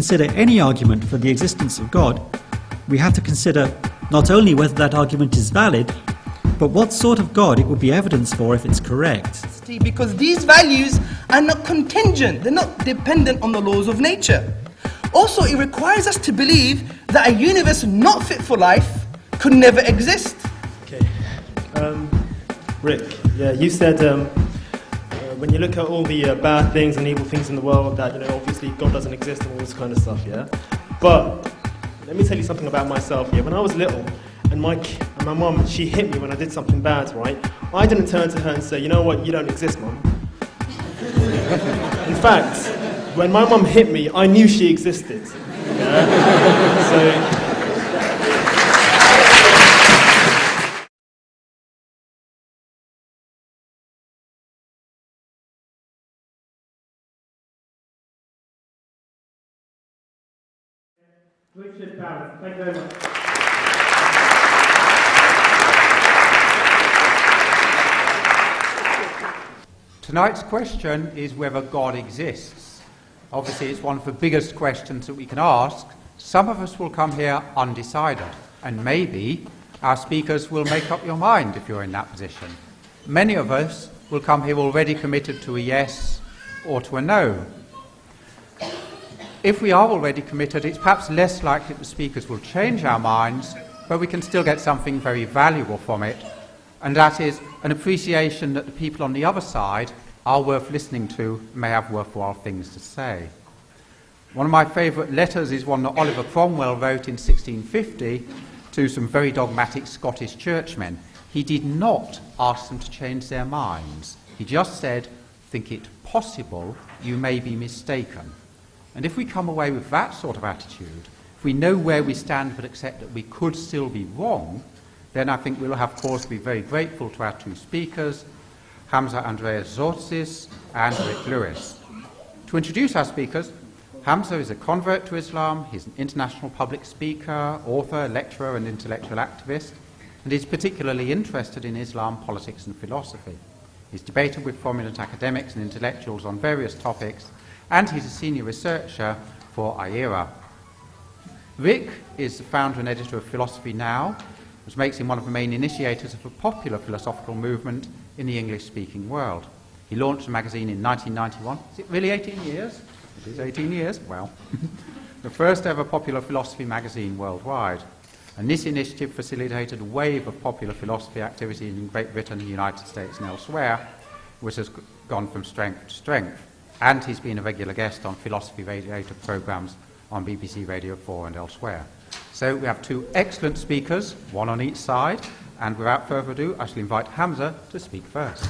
consider any argument for the existence of God, we have to consider not only whether that argument is valid, but what sort of God it would be evidence for if it's correct. Because these values are not contingent, they're not dependent on the laws of nature. Also, it requires us to believe that a universe not fit for life could never exist. Okay. Rick, yeah, you said when you look at all the bad things and evil things in the world, that, obviously God doesn't exist and all this kind of stuff, yeah? But let me tell you something about myself, yeah? When I was little, and my mum, she hit me when I did something bad, right? I didn't turn to her and say, you know what, you don't exist, mum. In fact, when my mum hit me, I knew she existed. Yeah? So... Richard Barrett, thank you very much. Tonight's question is whether God exists. Obviously, it's one of the biggest questions that we can ask. Some of us will come here undecided, and maybe our speakers will make up your mind if you're in that position. Many of us will come here already committed to a yes or to a no. If we are already committed, it's perhaps less likely the speakers will change our minds, but we can still get something very valuable from it, and that is an appreciation that the people on the other side are worth listening to, may have worthwhile things to say. One of my favourite letters is one that Oliver Cromwell wrote in 1650 to some very dogmatic Scottish churchmen. He did not ask them to change their minds. He just said, "Think it possible you may be mistaken." And if we come away with that sort of attitude, if we know where we stand but accept that we could still be wrong, then I think we'll have cause to be very grateful to our two speakers, Hamza Tzortzis and Rick Lewis. To introduce our speakers, Hamza is a convert to Islam, he's an international public speaker, author, lecturer and intellectual activist, and he's particularly interested in Islam, politics and philosophy. He's debated with prominent academics and intellectuals on various topics, and he's a senior researcher for IERA. Rick is the founder and editor of Philosophy Now, which makes him one of the main initiators of a popular philosophical movement in the English-speaking world. He launched the magazine in 1991. Is it really 18 years? It is 18 years? Well, the first ever popular philosophy magazine worldwide. And this initiative facilitated a wave of popular philosophy activity in Great Britain, the United States and elsewhere, which has gone from strength to strength. And he's been a regular guest on philosophy related programmes on BBC Radio 4 and elsewhere. So we have two excellent speakers, one on each side, and without further ado, I shall invite Hamza to speak first.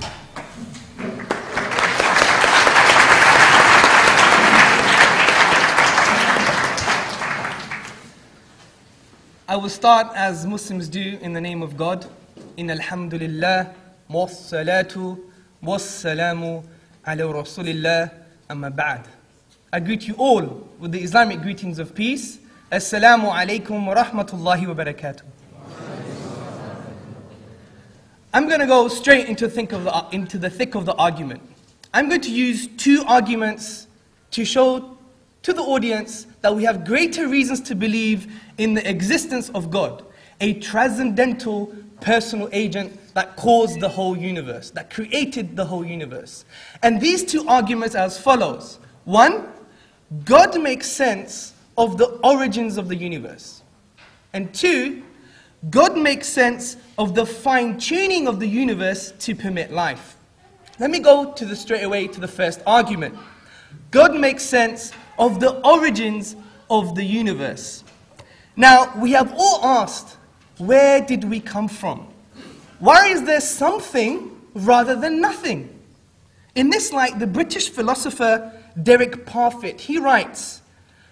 I will start as Muslims do in the name of God. In alhamdulillah, wassalatu wassalamu ala rasulillah, amma ba'd. I greet you all with the Islamic greetings of peace. Assalamu alaikum wa rahmatullahi wa barakatuh. I'm going to go straight into the thick of the argument. I'm going to use two arguments to show to the audience that we have greater reasons to believe in the existence of God, a transcendental personal agent that caused the whole universe, that created the whole universe. And these two arguments are as follows. One, God makes sense of the origins of the universe. And two, God makes sense of the fine-tuning of the universe to permit life. Let me go straight away to the first argument. God makes sense of the origins of the universe. Now, we have all asked, where did we come from? Why is there something rather than nothing? In this light, the British philosopher Derek Parfit, he writes,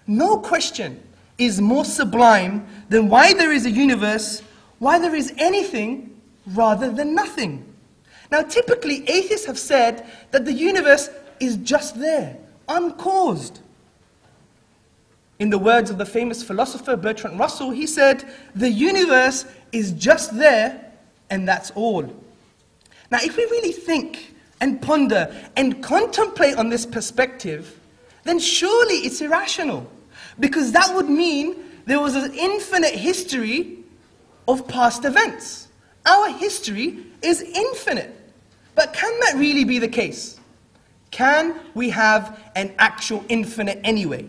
"No question is more sublime than why there is a universe, why there is anything rather than nothing." Now, typically, atheists have said that the universe is just there, uncaused. In the words of the famous philosopher Bertrand Russell, he said, "The universe is just there, and that's all." Now, if we really think and ponder and contemplate on this perspective, then surely it's irrational. Because that would mean there was an infinite history of past events. Our history is infinite. But can that really be the case? Can we have an actual infinite anyway?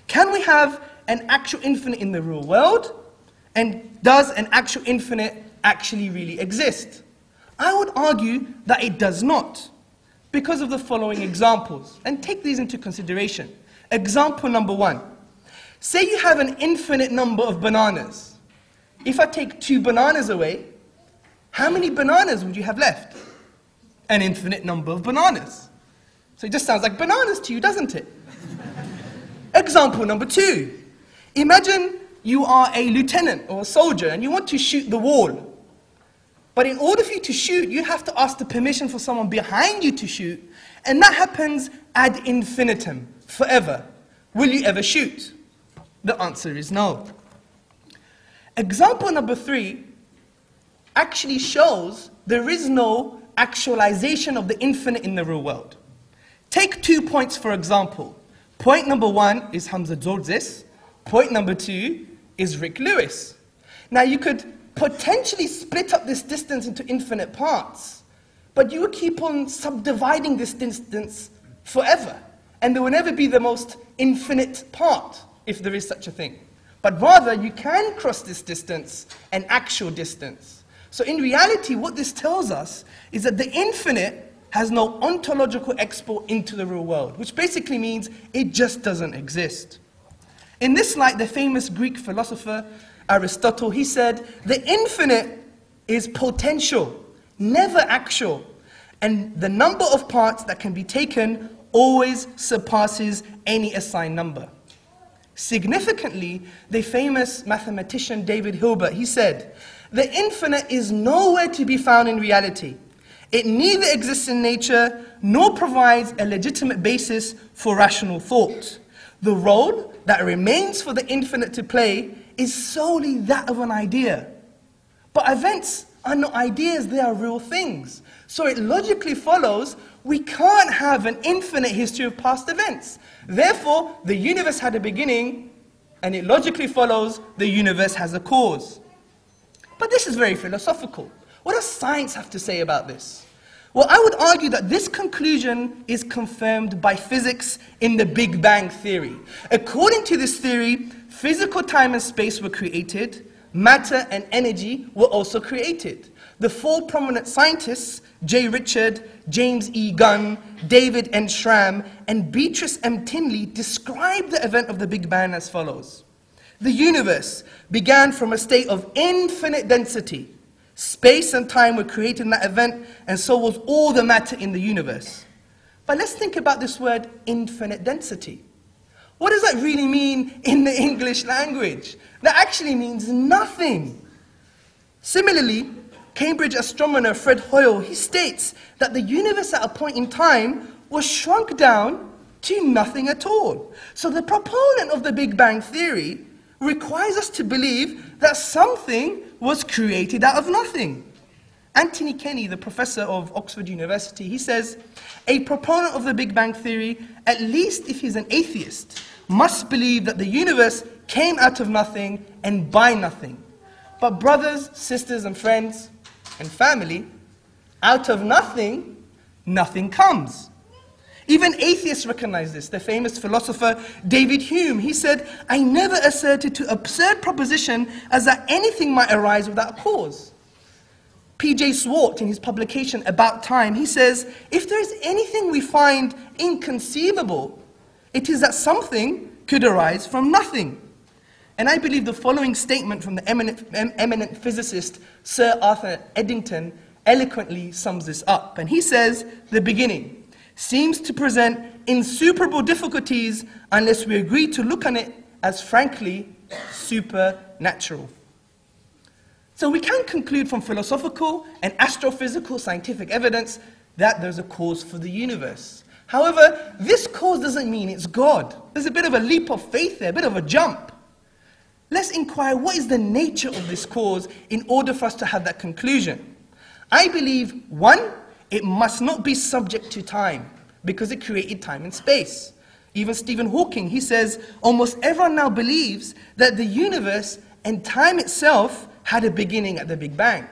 Can we have an actual infinite in the real world? And does an actual infinite actually really exist? I would argue that it does not, because of the following examples. And take these into consideration. Example number 1. Say you have an infinite number of bananas. If I take 2 bananas away, how many bananas would you have left? An infinite number of bananas. So it just sounds like bananas to you, doesn't it? Example number 2. Imagine you are a lieutenant or a soldier and you want to shoot the wall. But in order for you to shoot, you have to ask the permission for someone behind you to shoot. And that happens ad infinitum, forever. Will you ever shoot? The answer is no. Example number 3 actually shows there is no actualization of the infinite in the real world. Take 2 points for example. Point number 1 is Hamza Tzortzis. Point number 2 is Rick Lewis. Now you could potentially split up this distance into infinite parts, but you would keep on subdividing this distance forever, and there will never be the most infinite part, if there is such a thing. But rather, you can cross this distance, an actual distance. So in reality, what this tells us is that the infinite has no ontological export into the real world, which basically means it just doesn't exist. In this light, the famous Greek philosopher Aristotle, he said, the infinite is potential, never actual, and the number of parts that can be taken always surpasses any assigned number. Significantly, the famous mathematician David Hilbert, he said, the infinite is nowhere to be found in reality. It neither exists in nature, nor provides a legitimate basis for rational thought. The role that remains for the infinite to play is solely that of an idea. But events are not ideas, they are real things. So it logically follows we can't have an infinite history of past events. Therefore, the universe had a beginning, and it logically follows the universe has a cause. But this is very philosophical. What does science have to say about this? Well, I would argue that this conclusion is confirmed by physics in the Big Bang theory. According to this theory, physical time and space were created, matter and energy were also created. The 4 prominent scientists, J. Richard, James E. Gunn, David N. Schramm, and Beatrice M. Tinley, describe the event of the Big Bang as follows. The universe began from a state of infinite density. Space and time were created in that event, and so was all the matter in the universe. But let's think about this word, infinite density. What does that really mean in the English language? That actually means nothing. Similarly, Cambridge astronomer Fred Hoyle, he states that the universe at a point in time was shrunk down to nothing at all. So the proponent of the Big Bang theory requires us to believe that something was created out of nothing. Anthony Kenny, the professor of Oxford University, he says, a proponent of the Big Bang theory, at least if he's an atheist, must believe that the universe came out of nothing and by nothing. But brothers, sisters, and friends, and family, out of nothing, nothing comes. Even atheists recognize this. The famous philosopher David Hume, he said, I never asserted to absurd proposition as that anything might arise without a cause. P.J. Swart, in his publication About Time, he says, if there is anything we find inconceivable, it is that something could arise from nothing. And I believe the following statement from the eminent physicist Sir Arthur Eddington eloquently sums this up. And he says, the beginning seems to present insuperable difficulties unless we agree to look on it as frankly supernatural. So we can conclude from philosophical and astrophysical scientific evidence that there's a cause for the universe. However, this cause doesn't mean it's God. There's a bit of a leap of faith there, a bit of a jump. Let's inquire what is the nature of this cause in order for us to have that conclusion. I believe, 1, it must not be subject to time, because it created time and space. Even Stephen Hawking, he says, almost everyone now believes that the universe and time itself had a beginning at the Big Bang.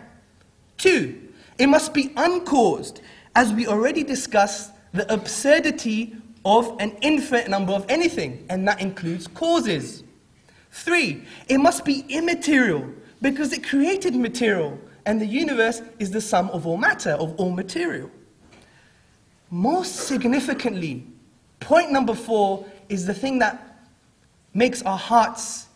2, it must be uncaused, as we already discussed the absurdity of an infinite number of anything, and that includes causes. 3, it must be immaterial, because it created material, and the universe is the sum of all matter, of all material. Most significantly, point number 4 is the thing that makes our hearts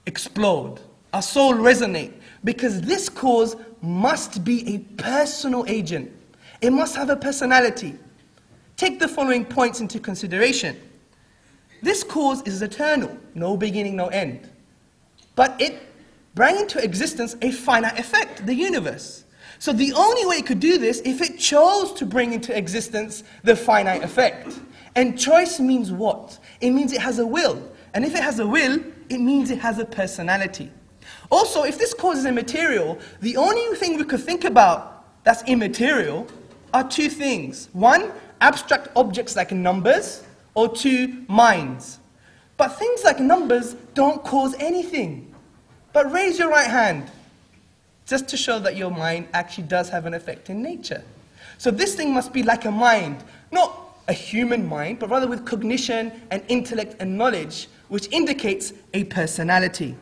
explode, our soul resonate, because this cause must be a personal agent. It must have a personality. Take the following points into consideration. This cause is eternal, no beginning, no end. But it brought into existence a finite effect, the universe. So the only way it could do this if it chose to bring into existence the finite effect. And choice means what? It means it has a will. And if it has a will, it means it has a personality. Also, if this cause is immaterial, the only thing we could think about that's immaterial are 2 things. 1, abstract objects like numbers, or 2, minds. But things like numbers don't cause anything. But raise your right hand, just to show that your mind actually does have an effect in nature. So this thing must be like a mind, not a human mind, but rather with cognition and intellect and knowledge, which indicates a personality.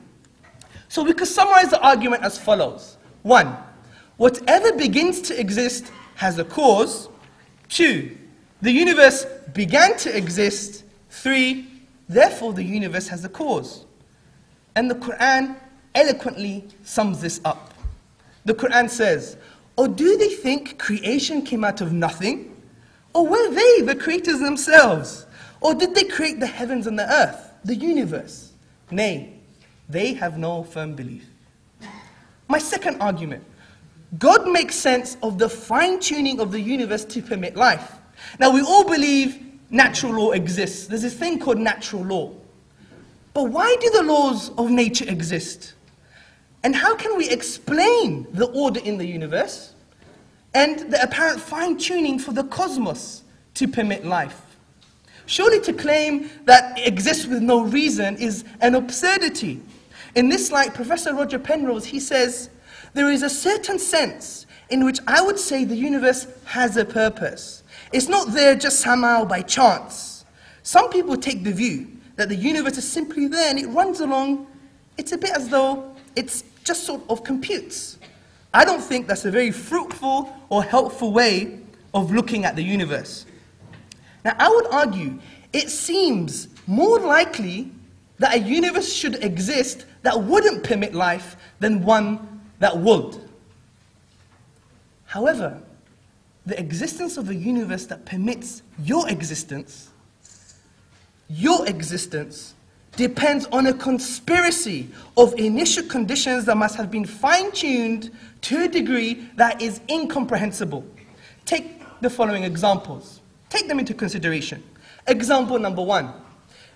So we could summarize the argument as follows. 1, whatever begins to exist has a cause. 2, the universe began to exist. 3, therefore the universe has a cause. And the Quran eloquently sums this up. The Quran says, or do they think creation came out of nothing? Or were they the creators themselves? Or did they create the heavens and the earth, the universe? Nay, they have no firm belief. My second argument, God makes sense of the fine-tuning of the universe to permit life. Now we all believe natural law exists. There's this thing called natural law. But why do the laws of nature exist? And how can we explain the order in the universe and the apparent fine-tuning for the cosmos to permit life? Surely to claim that it exists with no reason is an absurdity. In this light, Professor Roger Penrose, he says, there is a certain sense in which I would say the universe has a purpose. It's not there just somehow by chance. Some people take the view that the universe is simply there and it runs along. It's a bit as though it's just sort of computes. I don't think that's a very fruitful or helpful way of looking at the universe. Now, I would argue it seems more likely that a universe should exist that wouldn't permit life than one that would. However, the existence of a universe that permits your existence depends on a conspiracy of initial conditions that must have been fine-tuned to a degree that is incomprehensible. Take the following examples. Take them into consideration. Example number 1,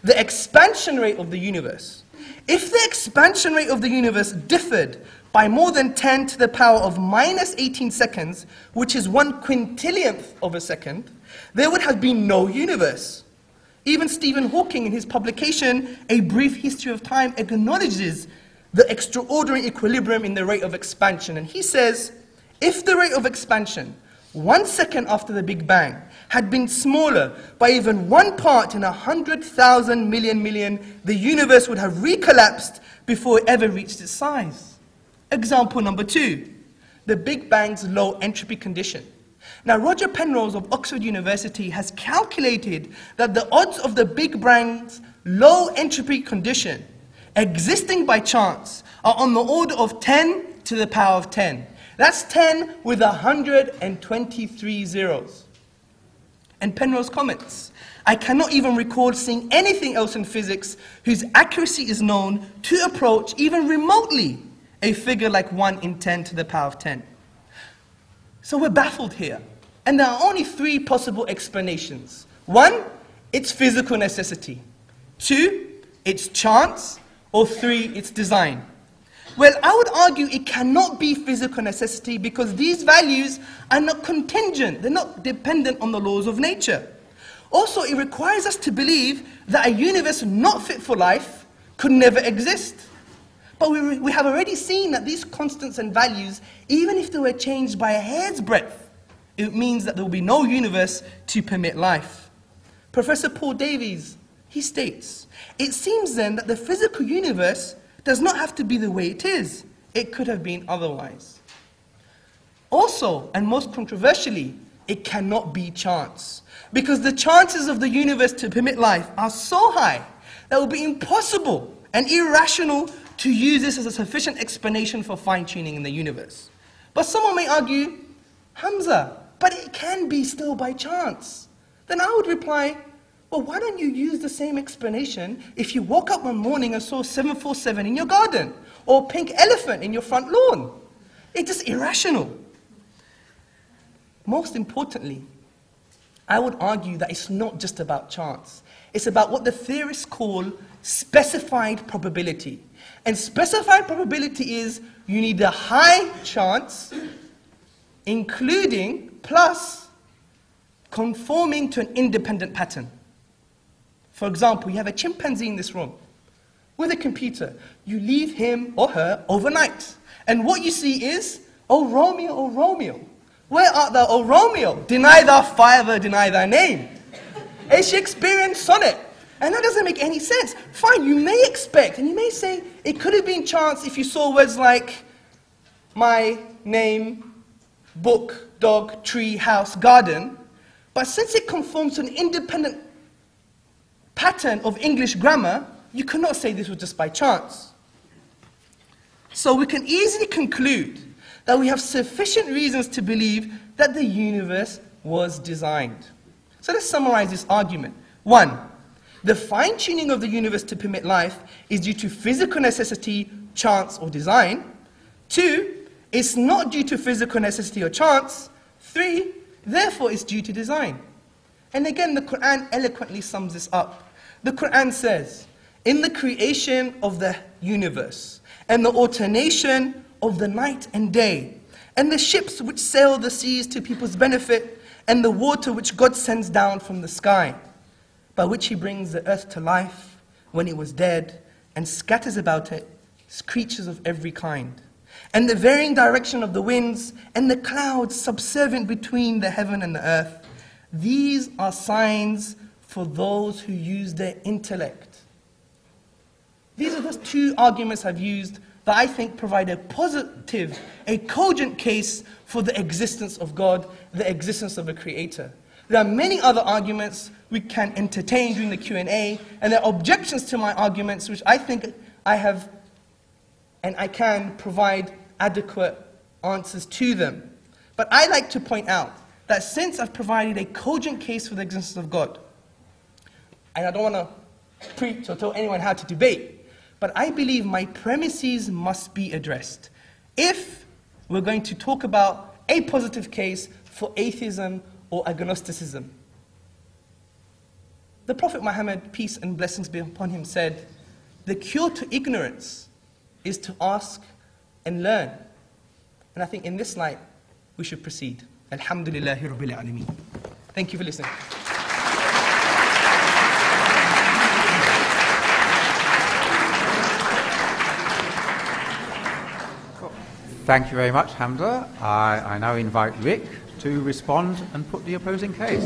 the expansion rate of the universe. If the expansion rate of the universe differed by more than 10 to the power of minus 18 seconds, which is 1/quintillionth of a second, there would have been no universe. Even Stephen Hawking, in his publication, A Brief History of Time, acknowledges the extraordinary equilibrium in the rate of expansion. And he says, if the rate of expansion 1 second after the Big Bang had been smaller by even 1 part in 100,000 million, the universe would have recollapsed before it ever reached its size. Example number 2, the Big Bang's low entropy condition. Now, Roger Penrose of Oxford University has calculated that the odds of the Big Bang's low entropy condition existing by chance are on the order of 10 to the power of 10. That's 10 with 123 zeros. And Penrose comments, I cannot even recall seeing anything else in physics whose accuracy is known to approach even remotely a figure like 1 in 10 to the power of 10. So we're baffled here. And there are only 3 possible explanations. 1, it's physical necessity. 2, it's chance. Or 3, it's design. Well, I would argue it cannot be physical necessity because these values are not contingent. They're not dependent on the laws of nature. Also, it requires us to believe that a universe not fit for life could never exist. But we have already seen that these constants and values, even if they were changed by a hair's breadth, it means that there will be no universe to permit life. Professor Paul Davies, he states, it seems then that the physical universe does not have to be the way it is. It could have been otherwise. Also, and most controversially, it cannot be chance. Because the chances of the universe to permit life are so high that it will be impossible and irrational to use this as a sufficient explanation for fine-tuning in the universe. But someone may argue, Hamza, but it can be still by chance. Then I would reply, well, why don't you use the same explanation if you woke up one morning and saw 747 in your garden or a pink elephant in your front lawn? It's just irrational. Most importantly, I would argue that it's not just about chance. It's about what the theorists call specified probability. And specified probability is you need a high chance, including, plus, conforming to an independent pattern. For example, you have a chimpanzee in this room with a computer. You leave him or her overnight. And what you see is, oh Romeo, where art thou, O Romeo? Deny thy father, deny thy name. A Shakespearean sonnet. And that doesn't make any sense. Fine, you may expect, and you may say, it could have been chance if you saw words like my name, book, dog, tree, house, garden. But since it conforms to an independent pattern of English grammar, you cannot say this was just by chance. So we can easily conclude that we have sufficient reasons to believe that the universe was designed. So let's summarize this argument. 1, the fine-tuning of the universe to permit life is due to physical necessity, chance, or design. 2, it's not due to physical necessity or chance. 3, therefore it's due to design. And again, the Quran eloquently sums this up. The Quran says, in the creation of the universe, and the alternation of the night and day, and the ships which sail the seas to people's benefit, and the water which God sends down from the sky, by which he brings the earth to life when it was dead, and scatters about it creatures of every kind, and the varying direction of the winds, and the clouds subservient between the heaven and the earth. These are signs for those who use their intellect. These are the 2 arguments I've used that I think provide a positive, a cogent case for the existence of God, the existence of a creator. There are many other arguments we can entertain during the Q&A, and there are objections to my arguments which I think I have and I can provide adequate answers to them. But I like to point out that since I've provided a cogent case for the existence of God, and I don't want to preach or tell anyone how to debate, but I believe my premises must be addressed if we're going to talk about a positive case for atheism or agnosticism. The Prophet Muhammad, peace and blessings be upon him, said, the cure to ignorance is to ask and learn. And I think in this light, we should proceed. Alhamdulillahi Rabbil Alameen. Thank you for listening. Thank you very much, Hamza. I now invite Rick to respond and put the opposing case.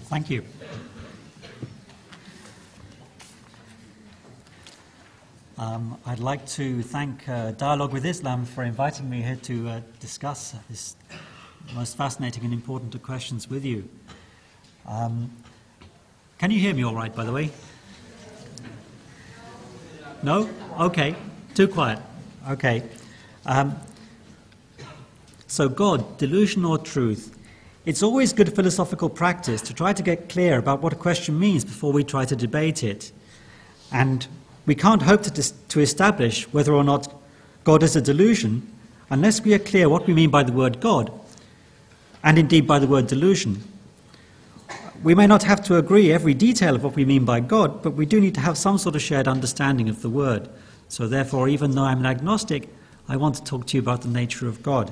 Thank you. I'd like to thank Dialogue with Islam for inviting me here to discuss this most fascinating and important questions with you. Can you hear me all right, by the way? No? Okay. Too quiet. Okay. So God, delusion or truth? It's always good philosophical practice to try to get clear about what a question means before we try to debate it. And we can't hope to establish whether or not God is a delusion unless we are clear what we mean by the word God, and indeed by the word delusion. We may not have to agree every detail of what we mean by God, but we do need to have some sort of shared understanding of the word. So therefore, even though I'm an agnostic, I want to talk to you about the nature of God.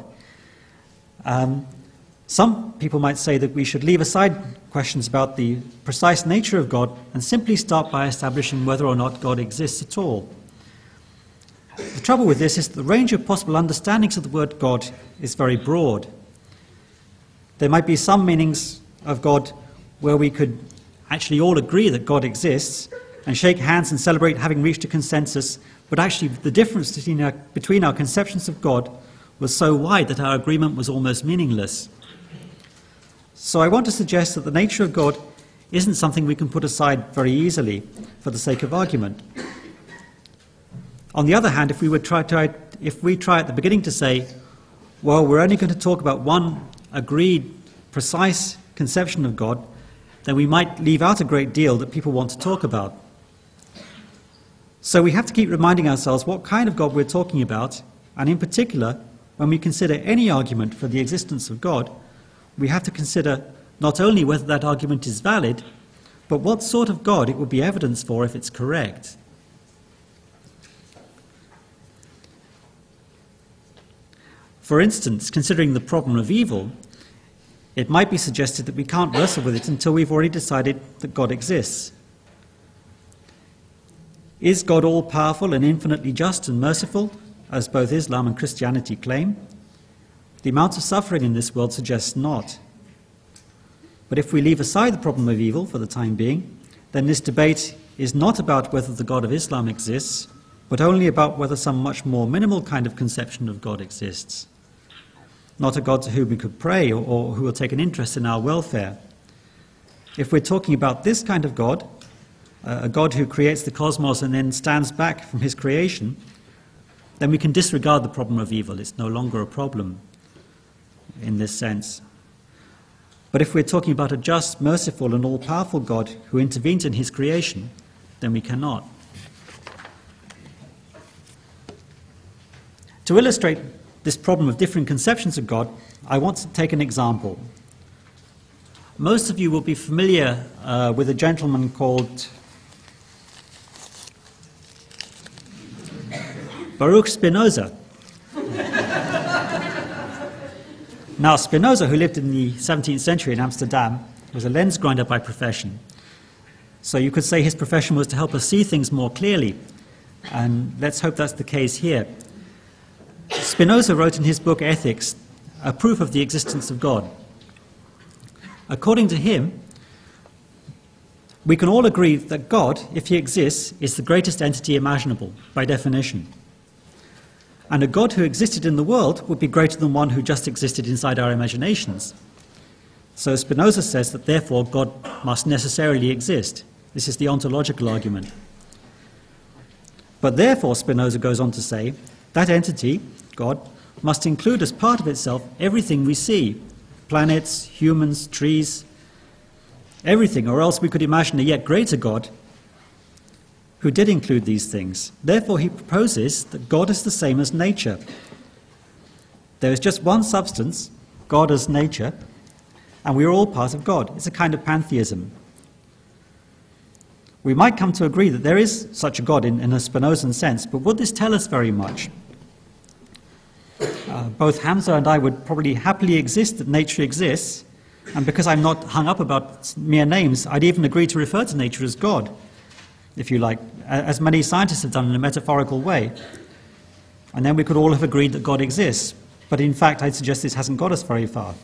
Some people might say that we should leave aside questions about the precise nature of God and simply start by establishing whether or not God exists at all. The trouble with this is that the range of possible understandings of the word God is very broad. There might be some meanings of God where we could actually all agree that God exists and shake hands and celebrate having reached a consensus, but actually the difference between our conceptions of God was so wide that our agreement was almost meaningless. So I want to suggest that the nature of God isn't something we can put aside very easily for the sake of argument. On the other hand, if we try at the beginning to say, well, we're only going to talk about one agreed, precise conception of God, then we might leave out a great deal that people want to talk about. So we have to keep reminding ourselves what kind of God we're talking about, and in particular, when we consider any argument for the existence of God, we have to consider not only whether that argument is valid, but what sort of God it would be evidence for if it's correct. For instance, considering the problem of evil, it might be suggested that we can't wrestle with it until we've already decided that God exists. Is God all-powerful and infinitely just and merciful, as both Islam and Christianity claim? The amount of suffering in this world suggests not. But if we leave aside the problem of evil for the time being, then this debate is not about whether the God of Islam exists, but only about whether some much more minimal kind of conception of God exists. Not a God to whom we could pray or who will take an interest in our welfare. If we're talking about this kind of God, a God who creates the cosmos and then stands back from his creation, then we can disregard the problem of evil. It's no longer a problem in this sense. But if we're talking about a just, merciful, and all-powerful God who intervenes in his creation, then we cannot. To illustrate this problem of different conceptions of God, I want to take an example. Most of you will be familiar with a gentleman called Baruch Spinoza. Now, Spinoza, who lived in the 17th century in Amsterdam, was a lens grinder by profession. So you could say his profession was to help us see things more clearly, and let's hope that's the case here. Spinoza wrote in his book Ethics a proof of the existence of God. According to him, we can all agree that God, if he exists, is the greatest entity imaginable, by definition. And a God who existed in the world would be greater than one who just existed inside our imaginations. So Spinoza says that therefore God must necessarily exist. This is the ontological argument. But therefore, Spinoza goes on to say, that entity, God, must include as part of itself everything we see, planets, humans, trees, everything, or else we could imagine a yet greater God who did include these things. Therefore, he proposes that God is the same as nature. There is just one substance, God as nature, and we are all part of God. It's a kind of pantheism. We might come to agree that there is such a God in a Spinozan sense, but would this tell us very much? Both Hamza and I would probably happily exist that nature exists, and because I'm not hung up about mere names, I'd even agree to refer to nature as God, if you like, as many scientists have done in a metaphorical way. And then we could all have agreed that God exists. But in fact, I'd suggest this hasn't got us very far.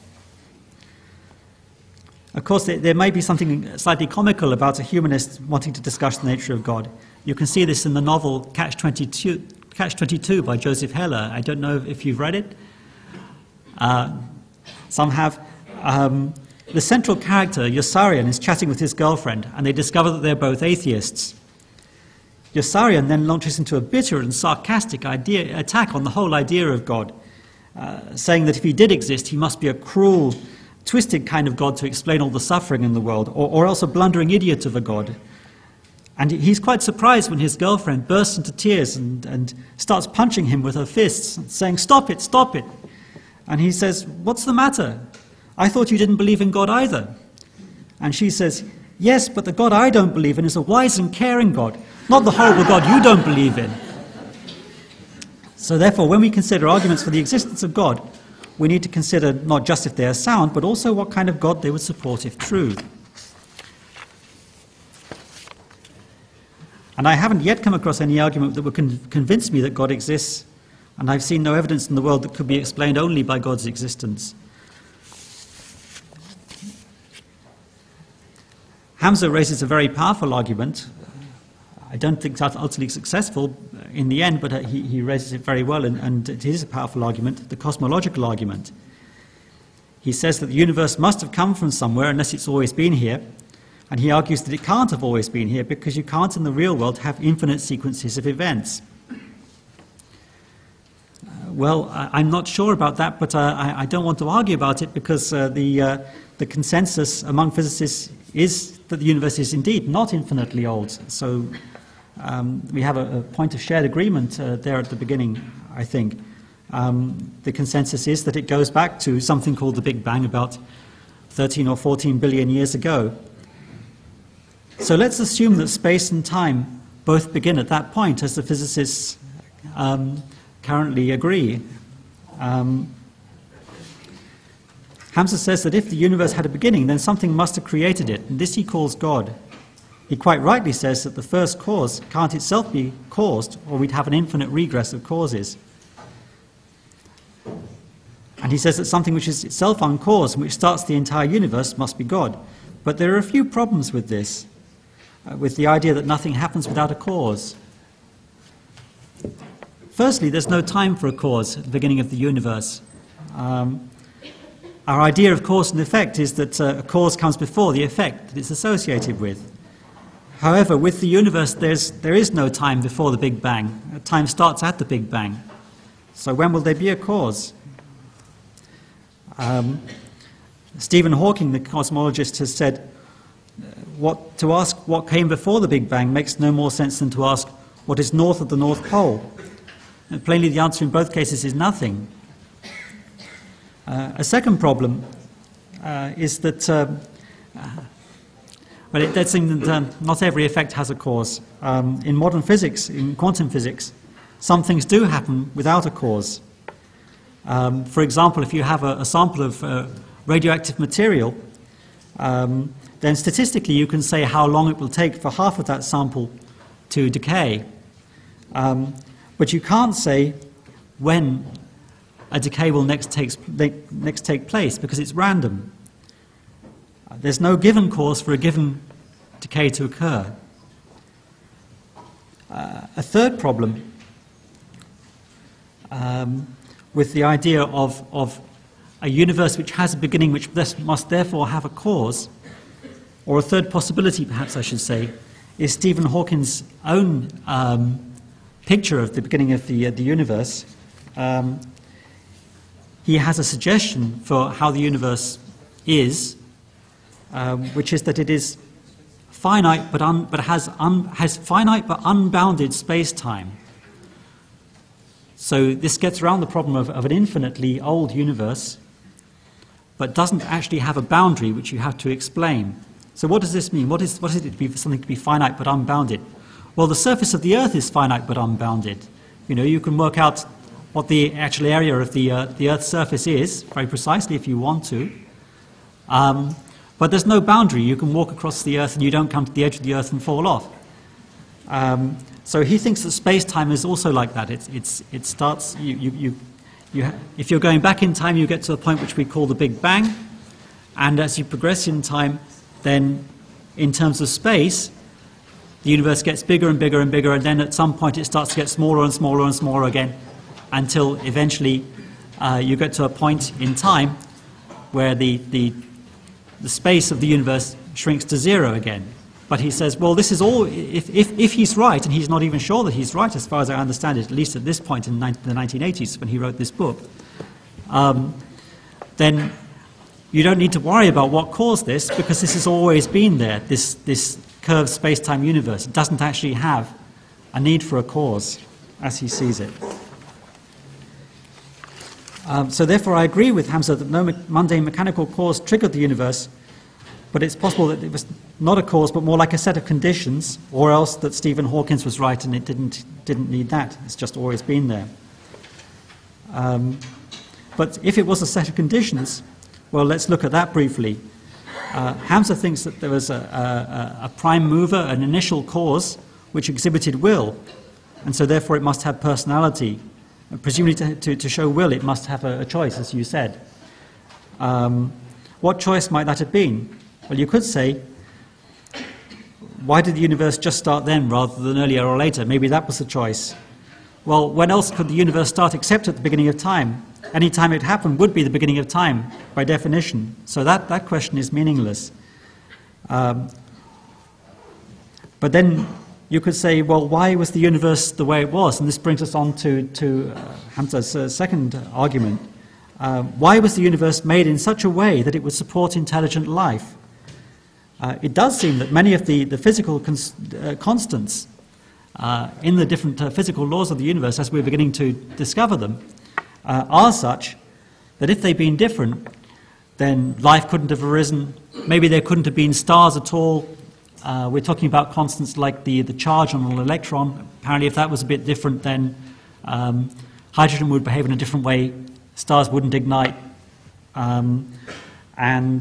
Of course, there may be something slightly comical about a humanist wanting to discuss the nature of God. You can see this in the novel Catch-22 by Joseph Heller. I don't know if you've read it. Some have. The central character, Yossarian, is chatting with his girlfriend, and they discover that they're both atheists. Yossarian then launches into a bitter and sarcastic attack on the whole idea of God, saying that if he did exist, he must be a cruel, twisted kind of God to explain all the suffering in the world, or else a blundering idiot of a God. And he's quite surprised when his girlfriend bursts into tears and starts punching him with her fists, saying, "Stop it, stop it." And he says, "What's the matter? I thought you didn't believe in God either." And she says, yes, but the God I don't believe in is a wise and caring God, not the horrible God you don't believe in. So therefore, when we consider arguments for the existence of God, we need to consider not just if they are sound, but also what kind of God they would support if true. And I haven't yet come across any argument that would convince me that God exists, and I've seen no evidence in the world that could be explained only by God's existence. Hamza raises a very powerful argument. I don't think that's utterly successful in the end, but he raises it very well, and it is a powerful argument, the cosmological argument. He says that the universe must have come from somewhere unless it's always been here, and he argues that it can't have always been here because you can't in the real world have infinite sequences of events. Well, I'm not sure about that, but I don't want to argue about it because the consensus among physicists is that the universe is indeed not infinitely old. So we have a point of shared agreement there at the beginning, I think. The consensus is that it goes back to something called the Big Bang about 13 or 14 billion years ago. So let's assume that space and time both begin at that point, as the physicists currently agree. Hamza says that if the universe had a beginning, then something must have created it, and this he calls God. He quite rightly says that the first cause can't itself be caused, or we'd have an infinite regress of causes. And he says that something which is itself uncaused, and which starts the entire universe, must be God. But there are a few problems with this, with the idea that nothing happens without a cause. Firstly, there's no time for a cause at the beginning of the universe. Our idea of cause and effect is that a cause comes before the effect that it's associated with. However, with the universe, there is no time before the Big Bang. Time starts at the Big Bang. So when will there be a cause? Stephen Hawking, the cosmologist, has said, to ask what came before the Big Bang makes no more sense than to ask what is north of the North Pole. And plainly, the answer in both cases is nothing. A second problem is that well, it does seem that not every effect has a cause. In modern physics, in quantum physics, some things do happen without a cause. For example, if you have a sample of radioactive material, then statistically you can say how long it will take for half of that sample to decay. But you can't say when a decay will next take place, because it's random. There's no given cause for a given decay to occur. A third problem with the idea of a universe which has a beginning which must therefore have a cause, or a third possibility perhaps I should say, is Stephen Hawking's own picture of the beginning of the universe. He has a suggestion for how the universe is, which is that it is finite but has finite but unbounded space-time. So this gets around the problem of an infinitely old universe, but doesn't actually have a boundary which you have to explain. So what does this mean? What is it to be something to be finite but unbounded? Well, the surface of the Earth is finite but unbounded. You know, you can work out what the actual area of the Earth's surface is very precisely if you want to. But there's no boundary. You can walk across the Earth and you don't come to the edge of the Earth and fall off. So he thinks that space-time is also like that. It starts. If you're going back in time, you get to a point which we call the Big Bang, and as you progress in time, then in terms of space, the universe gets bigger and bigger and bigger, and then at some point it starts to get smaller and smaller and smaller again, until eventually you get to a point in time where the space of the universe shrinks to zero again. But he says, well, this is all, if he's right, and he's not even sure that he's right as far as I understand it, at least at this point in the 1980s when he wrote this book, then you don't need to worry about what caused this, because this has always been there, this curved space-time universe. It doesn't actually have a need for a cause, as he sees it. So therefore I agree with Hamza that no mundane mechanical cause triggered the universe, but it's possible that it was not a cause, but more like a set of conditions, or else that Stephen Hawking was right and it didn't need that. It's just always been there. But if it was a set of conditions, well, let's look at that briefly. Hamza thinks that there was a prime mover, an initial cause, which exhibited will, and so therefore it must have personality. Presumably to show will, it must have a choice, as you said. What choice might that have been? Well, you could say, why did the universe just start then rather than earlier or later? Maybe that was the choice. Well, when else could the universe start except at the beginning of time? Any time it happened would be the beginning of time, by definition. So that question is meaningless. But then you could say, well, why was the universe the way it was? And this brings us on to Hamza's second argument. Why was the universe made in such a way that it would support intelligent life? It does seem that many of the physical constants in the different physical laws of the universe, as we're beginning to discover them, are such that if they'd been different, then life couldn't have arisen. Maybe there couldn't have been stars at all. We're talking about constants like the charge on an electron. Apparently, if that was a bit different, then hydrogen would behave in a different way. Stars wouldn't ignite. And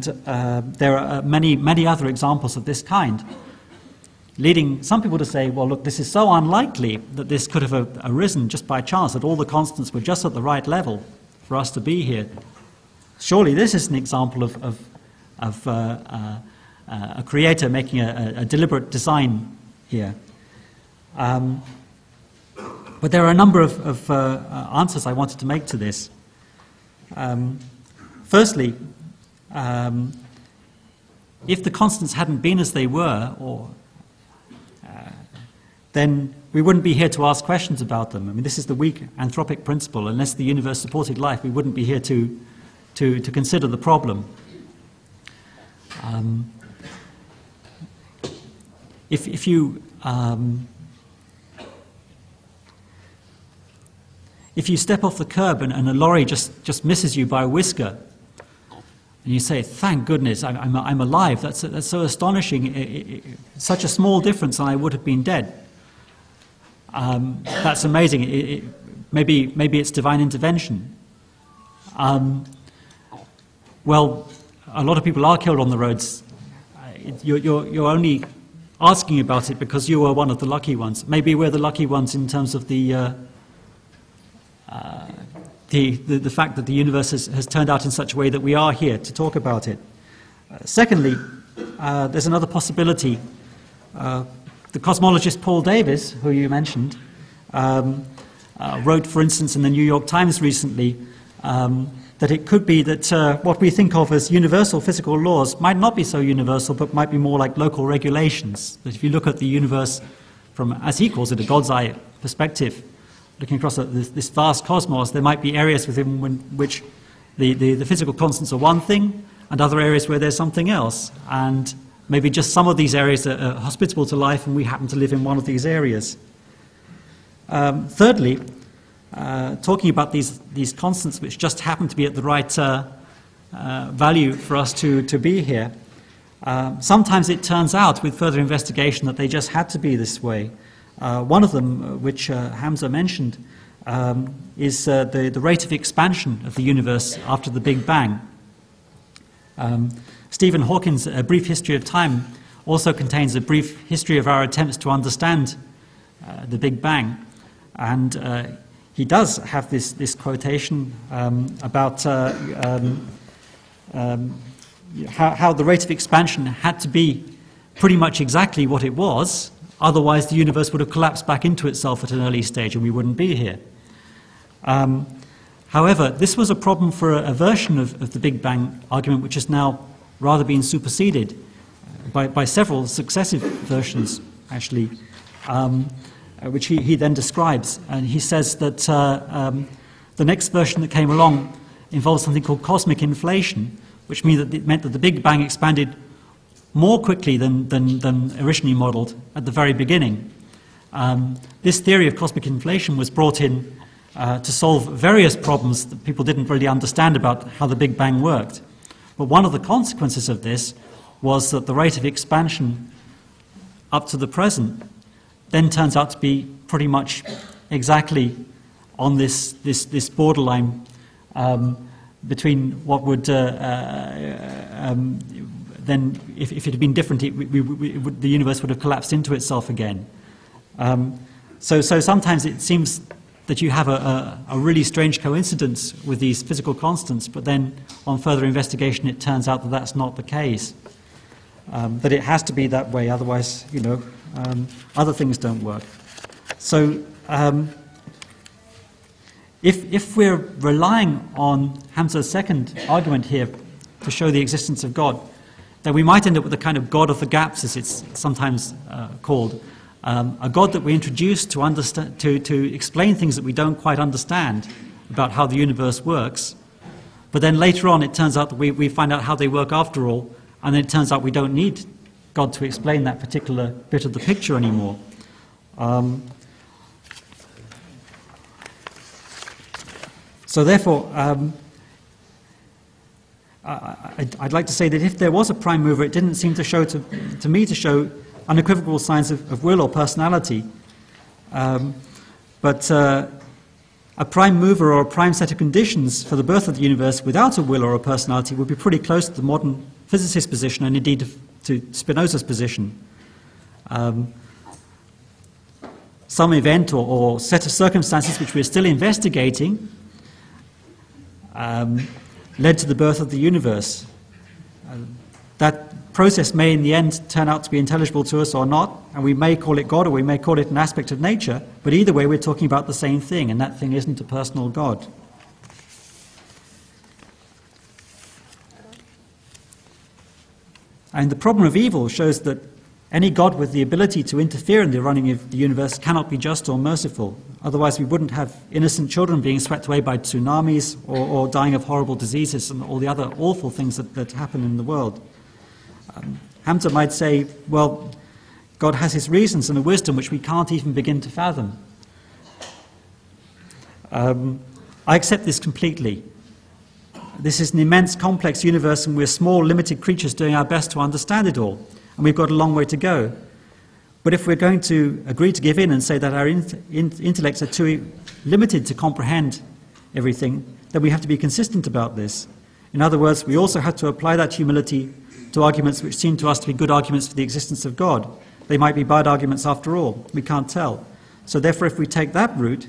there are many other examples of this kind, leading some people to say, well, look, this is so unlikely that this could have arisen just by chance, that all the constants were just at the right level for us to be here. Surely this is an example of a creator making a deliberate design here. But there are a number of answers I wanted to make to this. Firstly, if the constants hadn't been as they were, then we wouldn't be here to ask questions about them. I mean, this is the weak anthropic principle. Unless the universe supported life, we wouldn't be here to consider the problem. If you step off the curb and a lorry just misses you by a whisker, and you say, "Thank goodness, I'm alive." That's so astonishing. Such a small difference, and I would have been dead. That's amazing. Maybe it's divine intervention. Well, a lot of people are killed on the roads. You're only asking about it because you were one of the lucky ones. Maybe we're the lucky ones in terms of the fact that the universe has turned out in such a way that we are here to talk about it. Secondly, there's another possibility. The cosmologist Paul Davies, who you mentioned, wrote, for instance, in the New York Times recently, that it could be that what we think of as universal physical laws might not be so universal, but might be more like local regulations. That if you look at the universe from, as he calls it, a God's eye perspective, looking across this vast cosmos, there might be areas within which the physical constants are one thing, and other areas where there's something else. And maybe just some of these areas are hospitable to life, and we happen to live in one of these areas. Thirdly, talking about these constants which just happen to be at the right value for us to be here, sometimes it turns out with further investigation that they just had to be this way. One of them, which Hamza mentioned, is the rate of expansion of the universe after the Big Bang. Stephen Hawking's A Brief History of Time also contains a brief history of our attempts to understand the Big Bang. And he does have this quotation about how the rate of expansion had to be pretty much exactly what it was, otherwise the universe would have collapsed back into itself at an early stage and we wouldn't be here. However, this was a problem for a version of the Big Bang argument which has now rather been superseded by several successive versions, actually, which he then describes. And he says that the next version that came along involved something called cosmic inflation, which meant that the Big Bang expanded more quickly than originally modeled at the very beginning. This theory of cosmic inflation was brought in to solve various problems that people didn't really understand about how the Big Bang worked. But one of the consequences of this was that the rate of expansion up to the present then turns out to be pretty much exactly on this borderline between what would then, if it had been different, the universe would have collapsed into itself again. So sometimes it seems that you have a really strange coincidence with these physical constants, but then on further investigation it turns out that that's not the case. That it has to be that way, otherwise, other things don't work. So if we're relying on Hamza's second argument here to show the existence of God, then we might end up with a kind of God of the gaps, as it's sometimes called. A God that we introduce to understand, to explain things that we don't quite understand about how the universe works, but then later on it turns out that we find out how they work after all, and then it turns out we don't need God to explain that particular bit of the picture anymore. So therefore, I'd like to say that if there was a prime mover, it didn't seem to show to me to show unequivocal signs of will or personality. But a prime mover or a prime set of conditions for the birth of the universe without a will or a personality would be pretty close to the modern physicist's position, and indeed to Spinoza's position. Some event or set of circumstances which we're still investigating led to the birth of the universe. That process may in the end turn out to be intelligible to us or not, and we may call it God or we may call it an aspect of nature, but either way we're talking about the same thing, and that thing isn't a personal God. And the problem of evil shows that any God with the ability to interfere in the running of the universe cannot be just or merciful. Otherwise we wouldn't have innocent children being swept away by tsunamis or dying of horrible diseases and all the other awful things that happen in the world. Hamza might say, well, God has his reasons and a wisdom which we can't even begin to fathom. I accept this completely. This is an immense, complex universe, and we're small, limited creatures doing our best to understand it all. And we've got a long way to go. But if we're going to agree to give in and say that our intellects are too limited to comprehend everything, then we have to be consistent about this. In other words, we also have to apply that humility to arguments which seem to us to be good arguments for the existence of God. They might be bad arguments after all. We can't tell. So therefore, if we take that route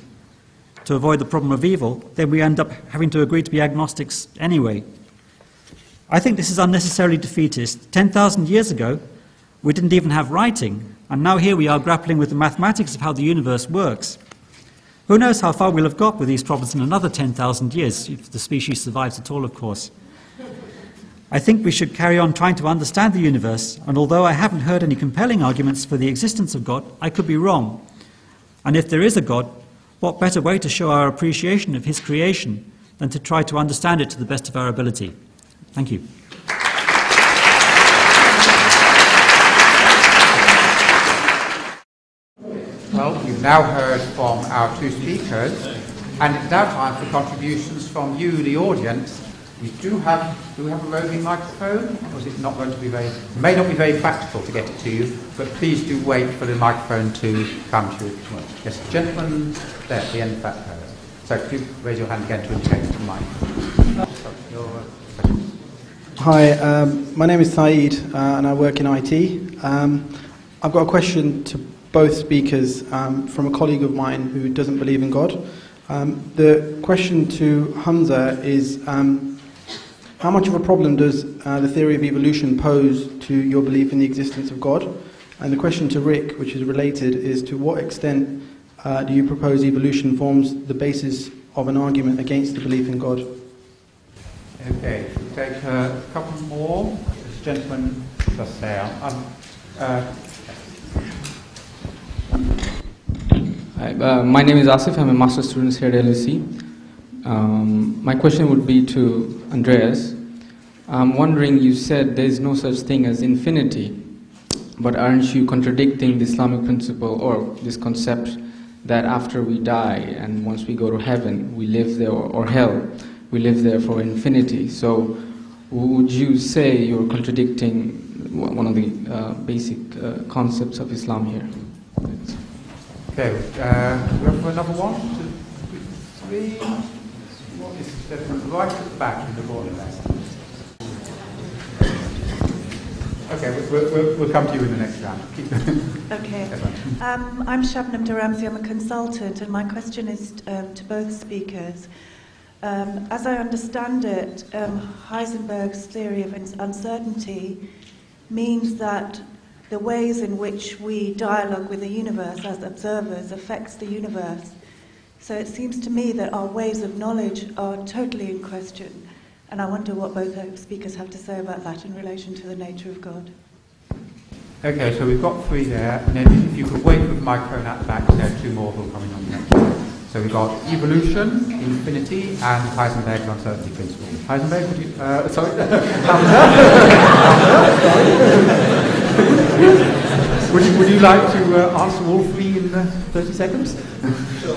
to avoid the problem of evil, then we end up having to agree to be agnostics anyway. I think this is unnecessarily defeatist. 10,000 years ago, we didn't even have writing, and now here we are grappling with the mathematics of how the universe works. Who knows how far we'll have got with these problems in another 10,000 years, if the species survives at all, of course. I think we should carry on trying to understand the universe, and although I haven't heard any compelling arguments for the existence of God, I could be wrong. And if there is a God, what better way to show our appreciation of his creation than to try to understand it to the best of our ability? Thank you. Well, you've now heard from our two speakers, and it's now time for contributions from you, the audience. Do we have a roving microphone? Or is it not going to be it may not be very practical to get it to you, but please do wait for the microphone to come to you. Yes, the gentleman there at the end of that row. So could you raise your hand again to indicate to the mic? Hi, my name is Saeed, and I work in IT. I've got a question to both speakers from a colleague of mine who doesn't believe in God. The question to Hamza is, how much of a problem does the theory of evolution pose to your belief in the existence of God? And the question to Rick, which is related, is to what extent do you propose evolution forms the basis of an argument against the belief in God? Okay, we'll take a couple more. This gentleman just there. Hi, my name is Asif. I'm a master's student here at LSE. My question would be to Andreas. I'm wondering, you said there is no such thing as infinity, but aren't you contradicting the Islamic principle or this concept that after we die and once we go to heaven, we live there, or hell, we live there for infinity? So would you say you're contradicting one of the basic concepts of Islam here. Okay, we have another one, 2, 3. What is the right at the back in the border there? Okay, we'll come to you in the next round. Okay. I'm Shabnam Dharamsi. I'm a consultant, and my question is to both speakers. As I understand it, Heisenberg's theory of uncertainty means that the ways in which we dialogue with the universe as observers affects the universe. So it seems to me that our ways of knowledge are totally in question. And I wonder what both speakers have to say about that in relation to the nature of God. Okay, so we've got 3 there, and then if you could wait with the microphone at the back, there are 2 more who are coming on the next one. So we've got evolution, infinity, and Heisenberg's uncertainty principle. Heisenberg, would you... sorry? would you like to answer all 3 in 30 seconds? Sure.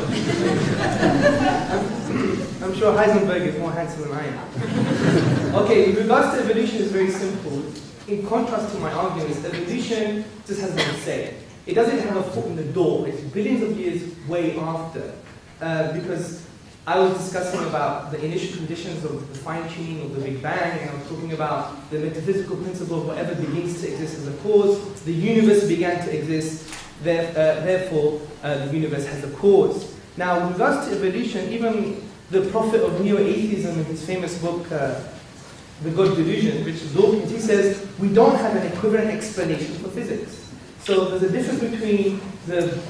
I'm sure Heisenberg is more handsome than I am. Okay, in regards to evolution, it's very simple. In contrast to my arguments, evolution just has been said. It doesn't have a foot in the door. It's billions of years way after. Because I was discussing about the initial conditions of the fine-tuning of the Big Bang, and I was talking about the metaphysical principle of whatever begins to exist as a cause. The universe began to exist, therefore the universe has a cause. Now, with regards to evolution, even the prophet of neo-atheism in his famous book, The God Delusion, Richard Dawkins, he says, we don't have an equivalent explanation for physics. So there's a difference between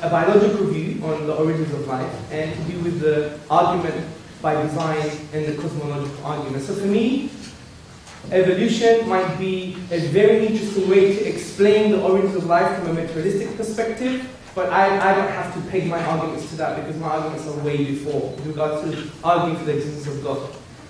a biological view on the origins of life and to do with the argument by design and the cosmological argument. So for me, evolution might be a very interesting way to explain the origins of life from a materialistic perspective, but I don't have to peg my arguments to that because my arguments are way before with regards to arguing for the existence of God.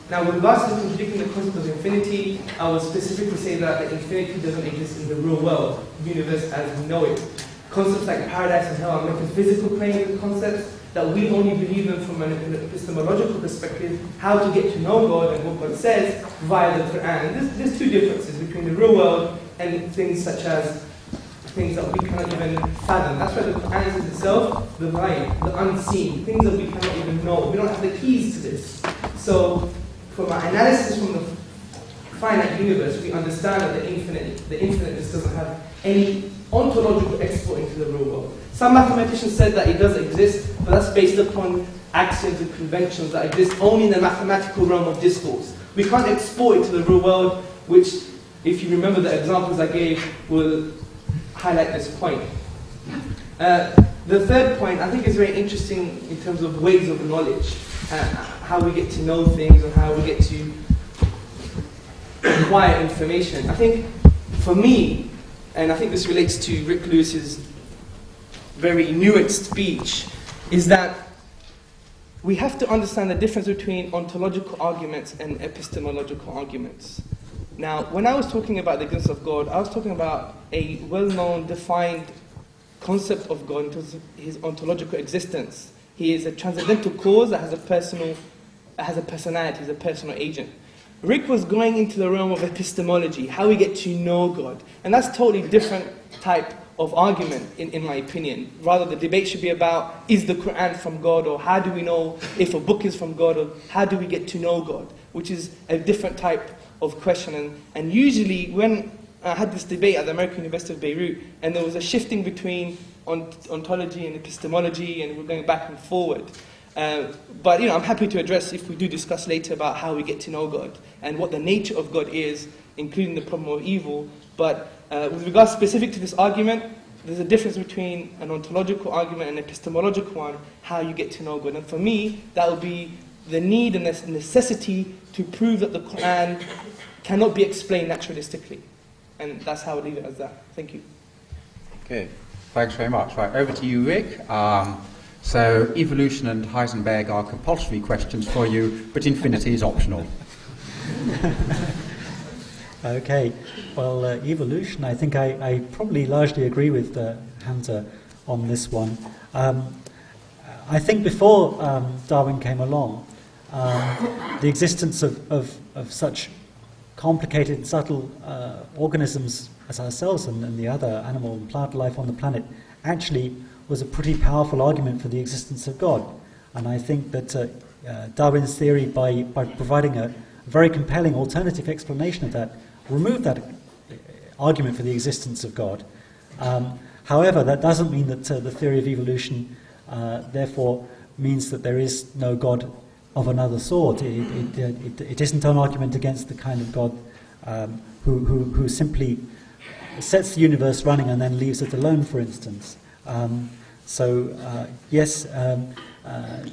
Now, with regards to contradicting the concept of infinity, I would specifically say that the infinity doesn't exist in the real world, the universe as we know it. Concepts like paradise and hell are metaphysical claims and concepts that we only believe in from an epistemological perspective, how to get to know God and what God says via the Quran. And there's 2 differences between the real world and things such as things that we cannot even fathom. That's why the Quran is itself the light, the unseen, things that we cannot even know. We don't have the keys to this. So, from our analysis from the finite universe, we understand that the infinite just doesn't have any ontological export into the real world. Some mathematicians said that it does exist, but that's based upon axioms and conventions that exist only in the mathematical realm of discourse. We can't export it to the real world, which, if you remember the examples I gave, will highlight this point. The third point, I think, is very interesting in terms of ways of knowledge, how we get to know things and how we get to acquire information. I think, for me, and I think this relates to Rick Lewis's very nuanced speech, is that we have to understand the difference between ontological arguments and epistemological arguments. Now, when I was talking about the existence of God, I was talking about a well-known, defined concept of God in terms of his ontological existence. He is a transcendental cause that has a personality, he's a personal agent. Rick was going into the realm of epistemology, how we get to know God. And that's a totally different type of argument, in my opinion. Rather, the debate should be about, is the Quran from God, or how do we know if a book is from God, or how do we get to know God, which is a different type of question. And usually, when I had this debate at the American University of Beirut, and there was a shifting between ontology and epistemology, and we're going back and forward. But I'm happy to address, if we do discuss later, about how we get to know God and what the nature of God is, including the problem of evil. But with regards specific to this argument, there's a difference between an ontological argument and an epistemological one, how you get to know God. And for me, that would be the need and the necessity to prove that the Quran cannot be explained naturalistically. And that's how I would leave it as that. Thank you. Okay, thanks very much. Right, over to you, Rick. So evolution and Heisenberg are compulsory questions for you, but infinity is optional. Okay, well, evolution, I think I probably largely agree with Hamza on this one. I think before Darwin came along, the existence of such complicated and subtle organisms as ourselves and the other animal and plant life on the planet actually was a pretty powerful argument for the existence of God. And I think that Darwin's theory, by providing a very compelling alternative explanation of that, removed that argument for the existence of God. However, that doesn't mean that the theory of evolution therefore means that there is no God of another sort. It isn't an argument against the kind of God who simply sets the universe running and then leaves it alone, for instance. Yes,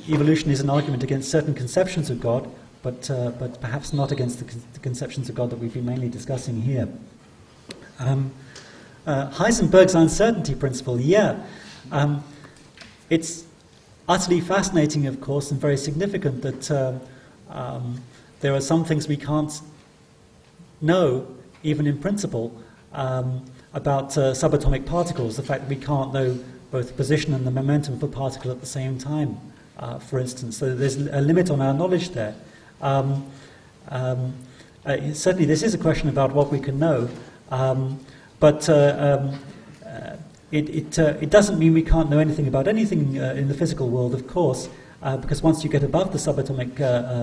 evolution is an argument against certain conceptions of God, but perhaps not against the conceptions of God that we've been mainly discussing here. Heisenberg's uncertainty principle, it's utterly fascinating, of course, and very significant that there are some things we can't know, even in principle, about subatomic particles. The fact that we can't know both the position and the momentum of a particle at the same time, for instance. So there's a limit on our knowledge there. Certainly this is a question about what we can know, but it doesn't mean we can't know anything about anything in the physical world, of course, because once you get above the subatomic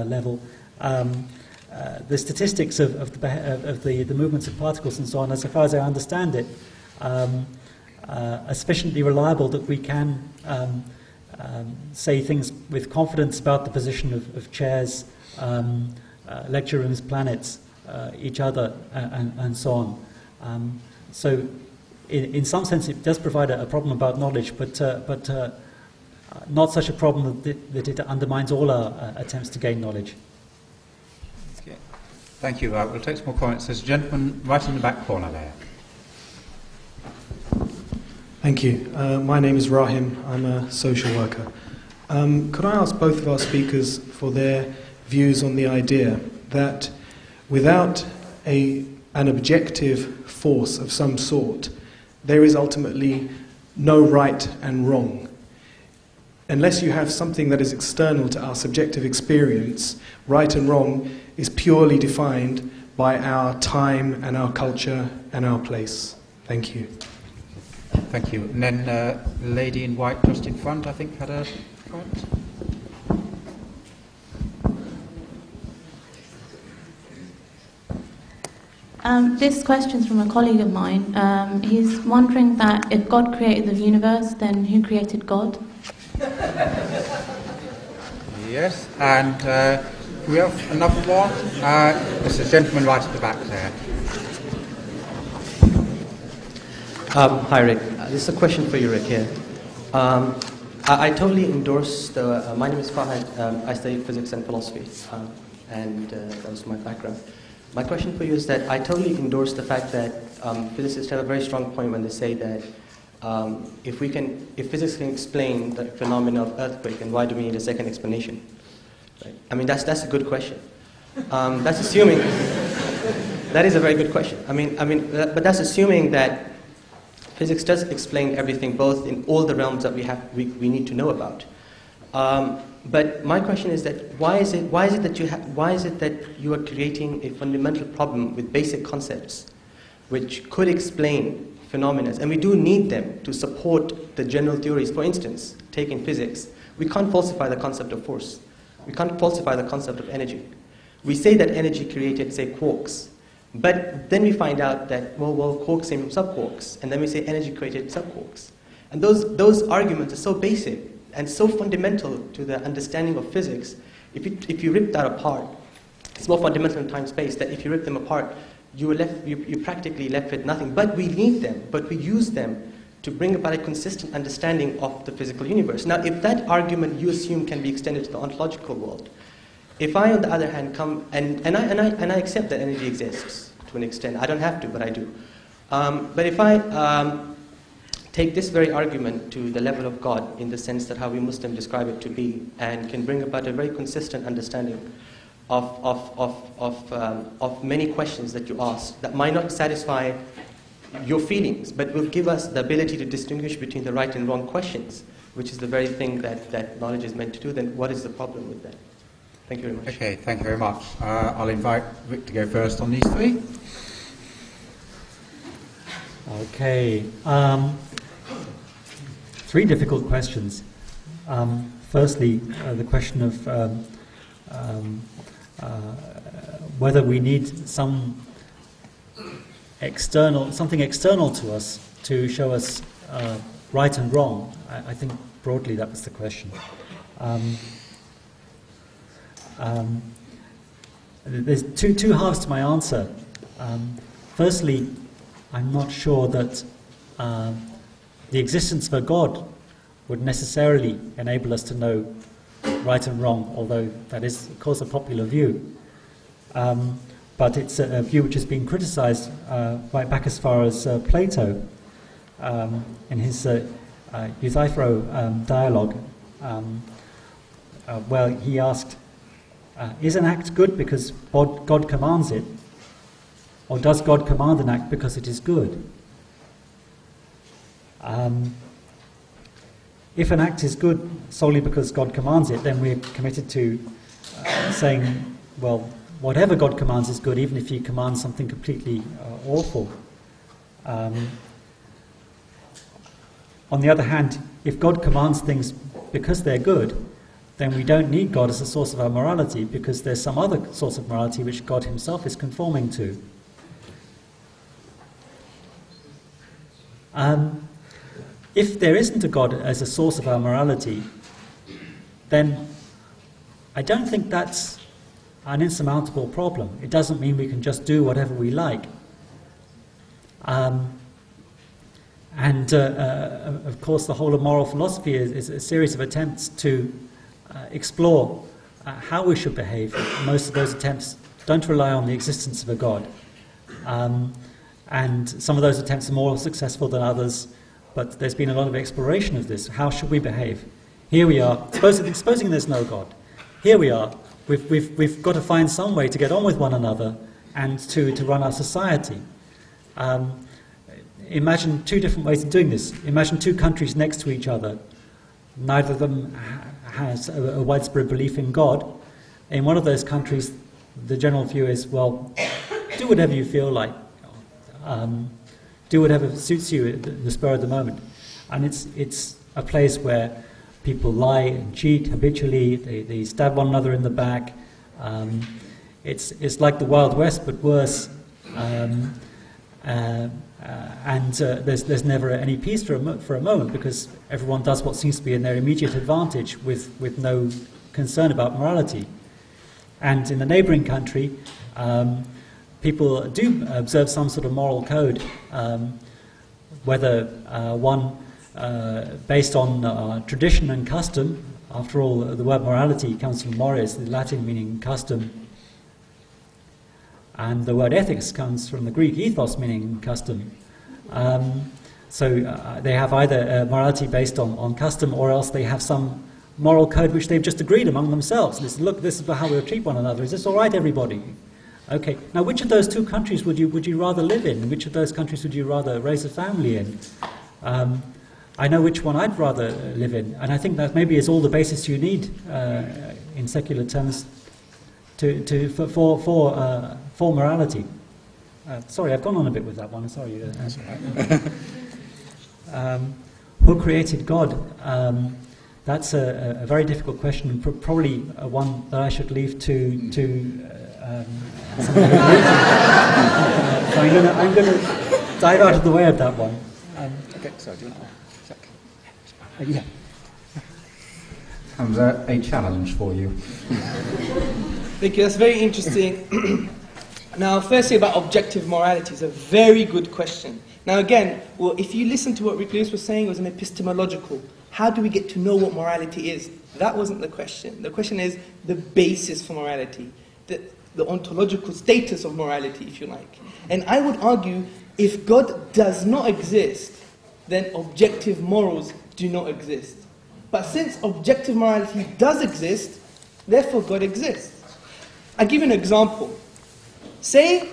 level, the statistics of the movements of particles and so on, as far as I understand it, are sufficiently reliable that we can say things with confidence about the position of chairs, lecture rooms, planets, each other, and so on. So in some sense it does provide a problem about knowledge, but not such a problem that it undermines all our attempts to gain knowledge. Okay. Thank you. We'll take some more comments. There's a gentleman right in the back corner there. Thank you. My name is Rahim. I'm a social worker. Could I ask both of our speakers for their views on the idea that without an objective force of some sort, there is ultimately no right and wrong. Unless you have something that is external to our subjective experience, right and wrong is purely defined by our time and our culture and our place. Thank you. Thank you. And then the lady in white just in front, I think, had a comment. This question's from a colleague of mine. He's wondering that if God created the universe, then who created God? Yes, and we have another one. There's a gentleman right at the back there. Hi, Rick. This is a question for you, Rick, here. I totally endorse the... my name is Fahad. I studied physics and philosophy, and that was my background. My question for you is that I totally endorse the fact that physicists have a very strong point when they say that if physics can explain the phenomena of earthquake, then why do we need a second explanation? Right? I mean, that's a good question. That's assuming... that is a very good question. But that's assuming that physics does explain everything, both in all the realms that we need to know about. But my question is that why is it that you are creating a fundamental problem with basic concepts, which could explain phenomena, and we do need them to support the general theories. For instance, take in physics, we can't falsify the concept of force. We can't falsify the concept of energy. We say that energy created, say, quarks. But then we find out that, well, quarks came from subquarks, and then we say energy created subquarks. And those arguments are so basic and so fundamental to the understanding of physics. If you rip that apart, it's more fundamental in time-space, that if you rip them apart, you're practically left with nothing. But we need them, but we use them to bring about a consistent understanding of the physical universe. Now, if that argument you assume can be extended to the ontological world, if I, on the other hand, come and I accept that energy exists to an extent. I don't have to, but I do. But if I take this very argument to the level of God, in the sense that how we Muslims describe it to be, and can bring about a very consistent understanding of many questions that you ask that might not satisfy your feelings, but will give us the ability to distinguish between the right and wrong questions, which is the very thing that knowledge is meant to do, then what is the problem with that? Thank you very much. Okay, thank you very much. I'll invite Rick to go first on these three. Okay. Three difficult questions. Firstly, the question of whether we need something external to us to show us right and wrong. I think broadly that was the question. There's two halves to my answer. Firstly, I'm not sure that the existence of a God would necessarily enable us to know right and wrong, although that is, of course, a popular view. But it's a view which has been criticized right back as far as Plato in his Euthyphro dialogue, where he asked, is an act good because God commands it, or does God command an act because it is good? If an act is good solely because God commands it, then we're committed to saying, well, whatever God commands is good, even if He commands something completely awful. On the other hand, if God commands things because they're good, then we don't need God as a source of our morality, because there's some other source of morality which God Himself is conforming to. If there isn't a God as a source of our morality, then I don't think that's an insurmountable problem. It doesn't mean we can just do whatever we like. Of course, the whole of moral philosophy is a series of attempts to explore how we should behave. Most of those attempts don't rely on the existence of a God. And some of those attempts are more successful than others, but there's been a lot of exploration of this. How should we behave? Here we are, supposing there's no God. Here we are. We've got to find some way to get on with one another and to run our society. Imagine two different ways of doing this. Imagine two countries next to each other. Neither of them has a widespread belief in God. In one of those countries, the general view is, well, do whatever you feel like. Do whatever suits you at the spur of the moment. And it's a place where people lie and cheat habitually, they stab one another in the back. It's like the Wild West, but worse. There's never any peace for a moment, because everyone does what seems to be in their immediate advantage with no concern about morality. And in the neighbouring country, people do observe some sort of moral code, whether one based on tradition and custom. After all, the word morality comes from mores, the Latin meaning custom, and the word ethics comes from the Greek ethos, meaning custom. So they have either morality based on custom, or else they have some moral code which they've just agreed among themselves. Look, this is how we'll treat one another. Is this all right, everybody? Okay. Now, which of those two countries would you rather live in? Which of those countries would you rather raise a family in? I know which one I'd rather live in, and I think that maybe is all the basis you need in secular terms for morality. Sorry, I've gone on a bit with that one. Sorry. That's all right. Who created God? That's a very difficult question, and probably one that I should leave to so I'm going to dive out of the way of that one. Okay, so do you want to... Yeah. Hamza, a challenge for you. Thank you, that's very interesting. Now, firstly, about objective morality is a very good question. Now, again, well, if you listen to what Rick Lewis was saying, it was an epistemological. How do we get to know what morality is? That wasn't the question. The question is the basis for morality, the ontological status of morality, if you like. And I would argue, if God does not exist, then objective morals do not exist. But since objective morality does exist, therefore God exists. I'll give you an example. Say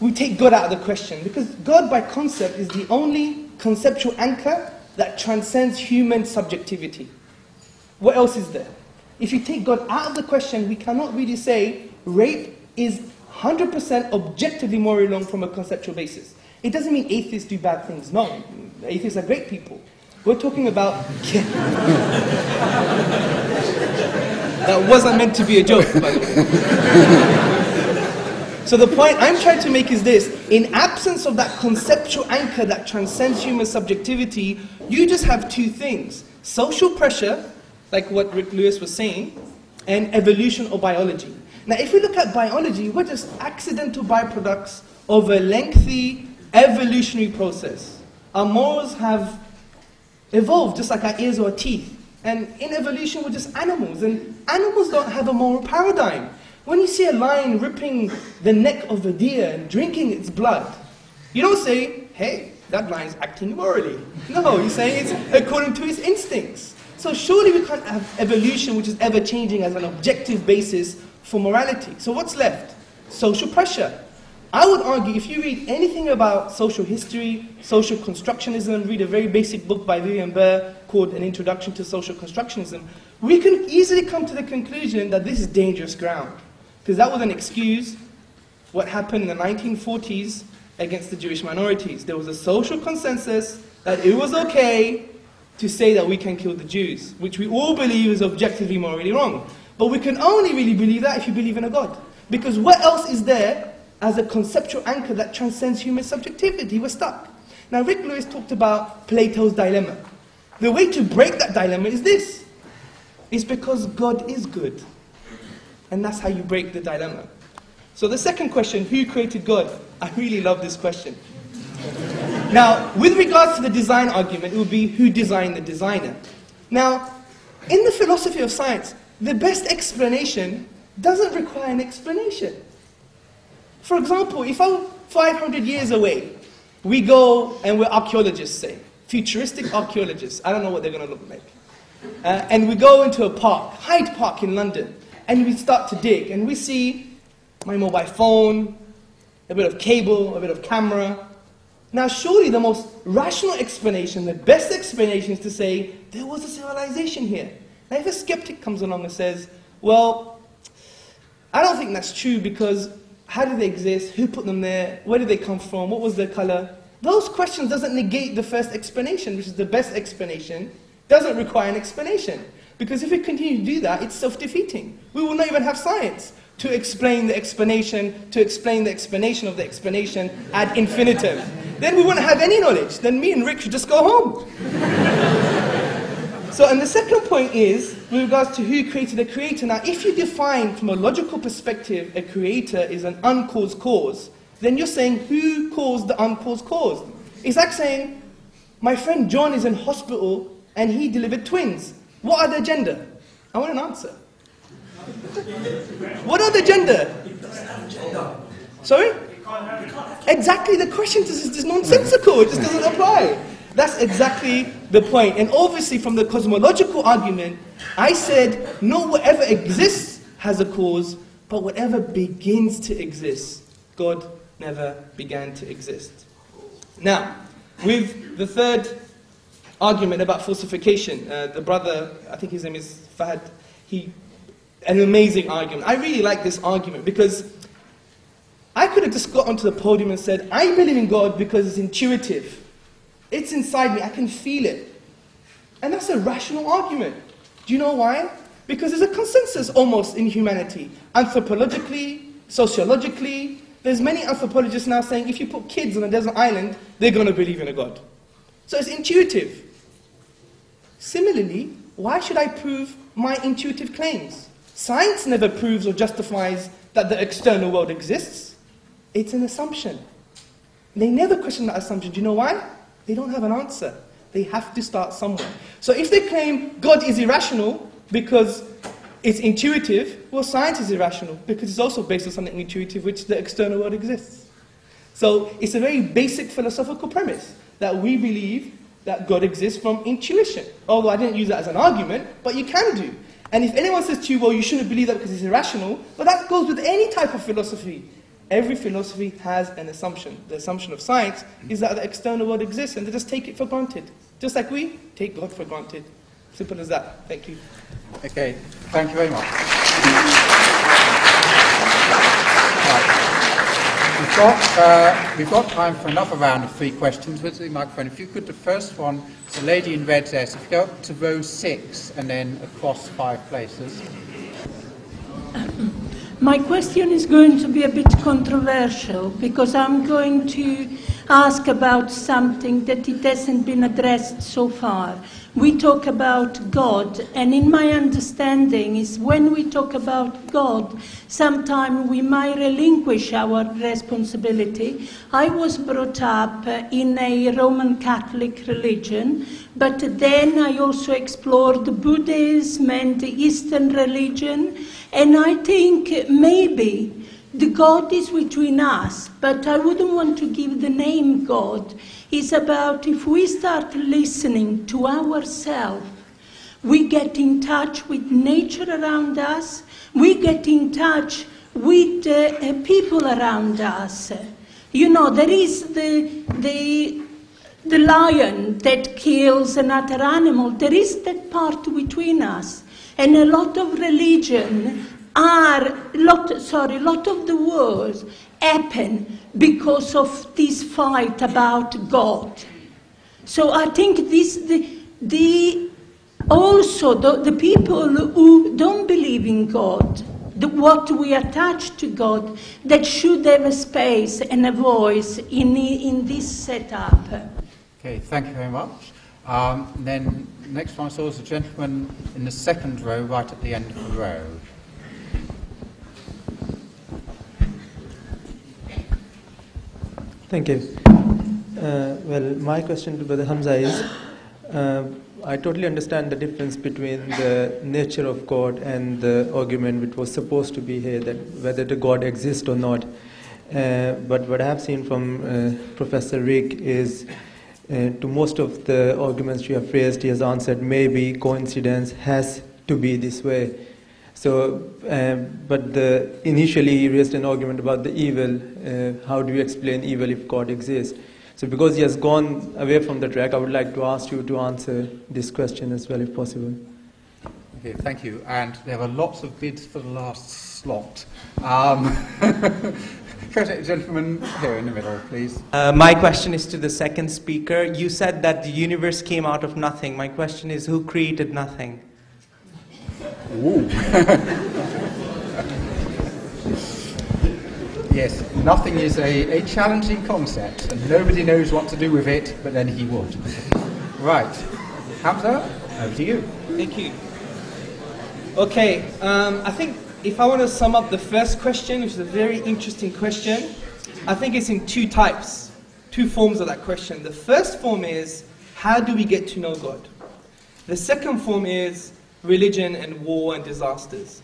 we take God out of the question, because God by concept is the only conceptual anchor that transcends human subjectivity. What else is there? if you take God out of the question, we cannot really say rape is 100% objectively morally wrong from a conceptual basis. It doesn't mean atheists do bad things. No, atheists are great people. We're talking about... That wasn't meant to be a joke, by the way. So the point I'm trying to make is this. In absence of that conceptual anchor that transcends human subjectivity, you just have two things. Social pressure, like what Rick Lewis was saying, and evolution or biology. Now, if we look at biology, we're just accidental byproducts of a lengthy evolutionary process. Our morals have evolved just like our ears or our teeth. And in evolution, we're just animals. And animals don't have a moral paradigm. When you see a lion ripping the neck of a deer and drinking its blood, you don't say, hey, that lion's acting immorally. No, you're saying it's according to its instincts. So surely we can't have evolution which is ever-changing as an objective basis for morality. So what's left? Social pressure. I would argue if you read anything about social history, social constructionism, read a very basic book by William Burr called An Introduction to Social Constructionism, we can easily come to the conclusion that this is dangerous ground. Because that would then excuse what happened in the 1940s against the Jewish minorities. There was a social consensus that it was okay to say that we can kill the Jews, which we all believe is objectively morally wrong. But we can only really believe that if you believe in a God. Because what else is there as a conceptual anchor that transcends human subjectivity? We're stuck. Now, Rick Lewis talked about Plato's dilemma. The way to break that dilemma is this. It's because God is good. And that's how you break the dilemma. So the second question, who created God? I really love this question. Now, with regards to the design argument, it would be who designed the designer. Now, in the philosophy of science, the best explanation doesn't require an explanation. For example, if I'm 500 years away, we go and we're archaeologists, say, futuristic archaeologists, I don't know what they're going to look like. And we go into a park, Hyde Park in London, and we start to dig, and we see my mobile phone, a bit of cable, a bit of camera. Now surely the most rational explanation, the best explanation is to say, there was a civilization here. Now if a skeptic comes along and says, well, I don't think that's true because how did they exist? Who put them there? Where did they come from? What was their color? Those questions doesn't negate the first explanation, which is the best explanation, doesn't require an explanation. Because if we continue to do that, it's self-defeating. We will not even have science to explain the explanation of the explanation ad infinitum. Then we wouldn't have any knowledge. Then me and Rick should just go home. So, and the second point is, with regards to who created a creator. Now, if you define from a logical perspective a creator is an uncaused cause, then you're saying who caused the uncaused cause? It's like saying, my friend John is in hospital and he delivered twins. What are their gender? I want an answer. What are their gender? Sorry? Exactly, the question is nonsensical, it just doesn't apply. That's exactly the point. And obviously from the cosmological argument, I said, not whatever exists has a cause, but whatever begins to exist. God never began to exist. Now, with the third argument about falsification, the brother, I think his name is Fahad, an amazing argument. I really like this argument because I could have just got onto the podium and said, I believe in God because it's intuitive. It's inside me, I can feel it. And that's a rational argument. Do you know why? Because there's a consensus almost in humanity. Anthropologically, sociologically, there's many anthropologists now saying if you put kids on a desert island, they're going to believe in a God. So it's intuitive. Similarly, why should I prove my intuitive claims? Science never proves or justifies that the external world exists. It's an assumption. They never question that assumption. Do you know why? They don't have an answer. They have to start somewhere. So if they claim God is irrational because it's intuitive, well, science is irrational because it's also based on something intuitive, which the external world exists. So it's a very basic philosophical premise that we believe that God exists from intuition. Although I didn't use that as an argument, but you can do. And if anyone says to you, well, you shouldn't believe that because it's irrational, well, that goes with any type of philosophy. Every philosophy has an assumption. The assumption of science is that the external world exists, and they just take it for granted. Just like we take God for granted. Simple as that. Thank you. Okay, thank you very much. Right. We've got time for another round of 3 questions with the microphone. If you could, the first one, the lady in red there, so if you go up to row 6 and then across 5 places. My question is going to be a bit controversial because I'm going to ask about something that it hasn't been addressed so far. We talk about God, and in my understanding is when we talk about God, sometimes we might relinquish our responsibility. I was brought up in a Roman Catholic religion, but then I also explored Buddhism and the Eastern religion, and I think maybe the God is between us, but I wouldn't want to give the name God. It's about if we start listening to ourselves, we get in touch with nature around us, we get in touch with people around us. You know, there is the lion that kills another animal. There is that part between us. And a lot of religion a lot of the wars happen because of this fight about God. So I think the people who don't believe in God, what we attach to God, that should have a space and a voice in this setup. Okay, thank you very much. Then next one I saw was a gentleman in the second row, right at the end of the row. Thank you. Well, my question to Brother Hamza is, I totally understand the difference between the nature of God and the argument which was supposed to be here, that whether the God exists or not. But what I have seen from Professor Rick is, to most of the arguments you have raised, he has answered maybe coincidence has to be this way. So, but initially he raised an argument about the evil. How do you explain evil if God exists? So because he has gone away from the track, I would like to ask you to answer this question as well, if possible. Okay, thank you. And there are lots of bids for the last slot. Gentleman here in the middle, please. My question is to the second speaker. You said that the universe came out of nothing. My question is, who created nothing? Ooh. Yes, nothing is a challenging concept, and nobody knows what to do with it, but then he would. Right. Hamza, over to you. Thank you. Okay, I think if I want to sum up the first question, which is a very interesting question, I think it's in 2 types, 2 forms of that question. The first form is, how do we get to know God? The second form is religion and war and disasters.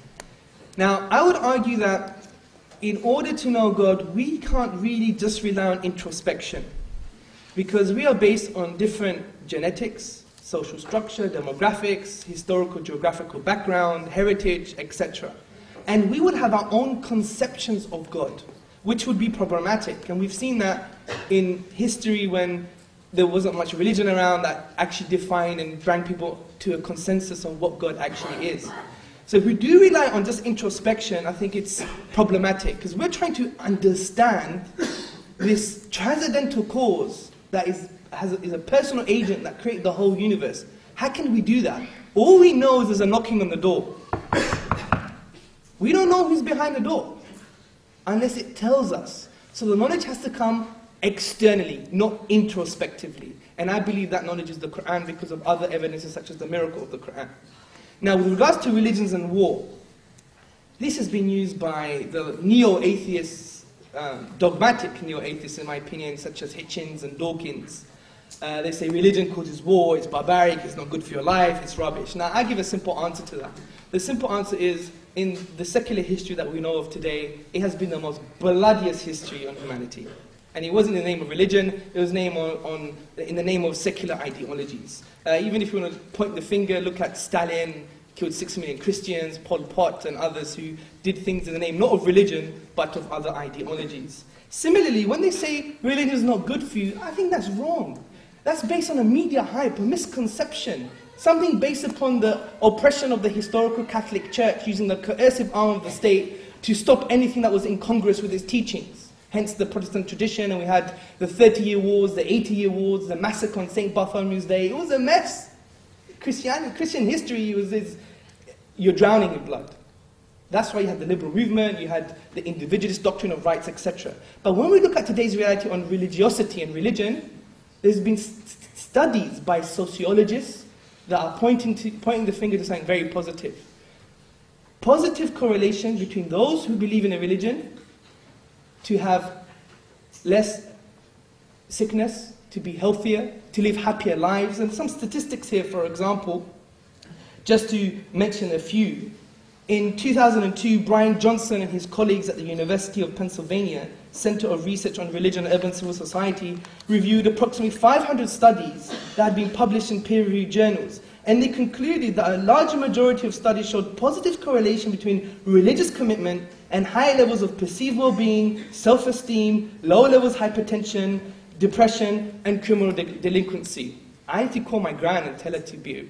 Now, I would argue that in order to know God, we can't really just rely on introspection, because we are based on different genetics, social structure, demographics, historical geographical background, heritage, etc. And we would have our own conceptions of God, which would be problematic. And we've seen that in history when there wasn't much religion around that actually defined and brought people to a consensus on what God actually is. So if we do rely on just introspection, I think it's problematic, because we're trying to understand this transcendental cause that is a personal agent that created the whole universe. How can we do that? All we know is there's a knocking on the door. We don't know who's behind the door unless it tells us. So the knowledge has to come externally, not introspectively. And I believe that knowledge is the Quran because of other evidences such as the miracle of the Quran. Now, with regards to religions and war, this has been used by the neo-atheists, dogmatic neo-atheists in my opinion, such as Hitchens and Dawkins. They say religion causes war, it's barbaric, it's not good for your life, it's rubbish. Now, I give a simple answer to that. The simple answer is, in the secular history that we know of today, it has been the most bloodiest history on humanity. And it wasn't in the name of religion, it was in the name of secular ideologies. Even if you want to point the finger, look at Stalin, killed 6 million Christians, Pol Pot and others who did things in the name not of religion, but of other ideologies. Similarly, when they say religion is not good for you, I think that's wrong. That's based on a media hype, a misconception. Something based upon the oppression of the historical Catholic Church using the coercive arm of the state to stop anything that was incongruous with its teachings. Hence the Protestant tradition, and we had the 30-year wars, the 80-year wars, the massacre on St. Bartholomew's Day. It was a mess. Christian history is you're drowning in blood. That's why you had the liberal movement, you had the individualist doctrine of rights, etc. But when we look at today's reality on religiosity and religion, there's been studies by sociologists that are pointing the finger to something very positive. Positive correlation between those who believe in a religion to have less sickness, to be healthier, to live happier lives. And some statistics here, for example, just to mention a few. In 2002, Brian Johnson and his colleagues at the University of Pennsylvania Center of Research on Religion and Urban Civil Society reviewed approximately 500 studies that had been published in peer-reviewed journals. And they concluded that a large majority of studies showed positive correlation between religious commitment and higher levels of perceived well-being, self-esteem, lower levels of hypertension, depression, and criminal delinquency. I had to call my gran and tell her to be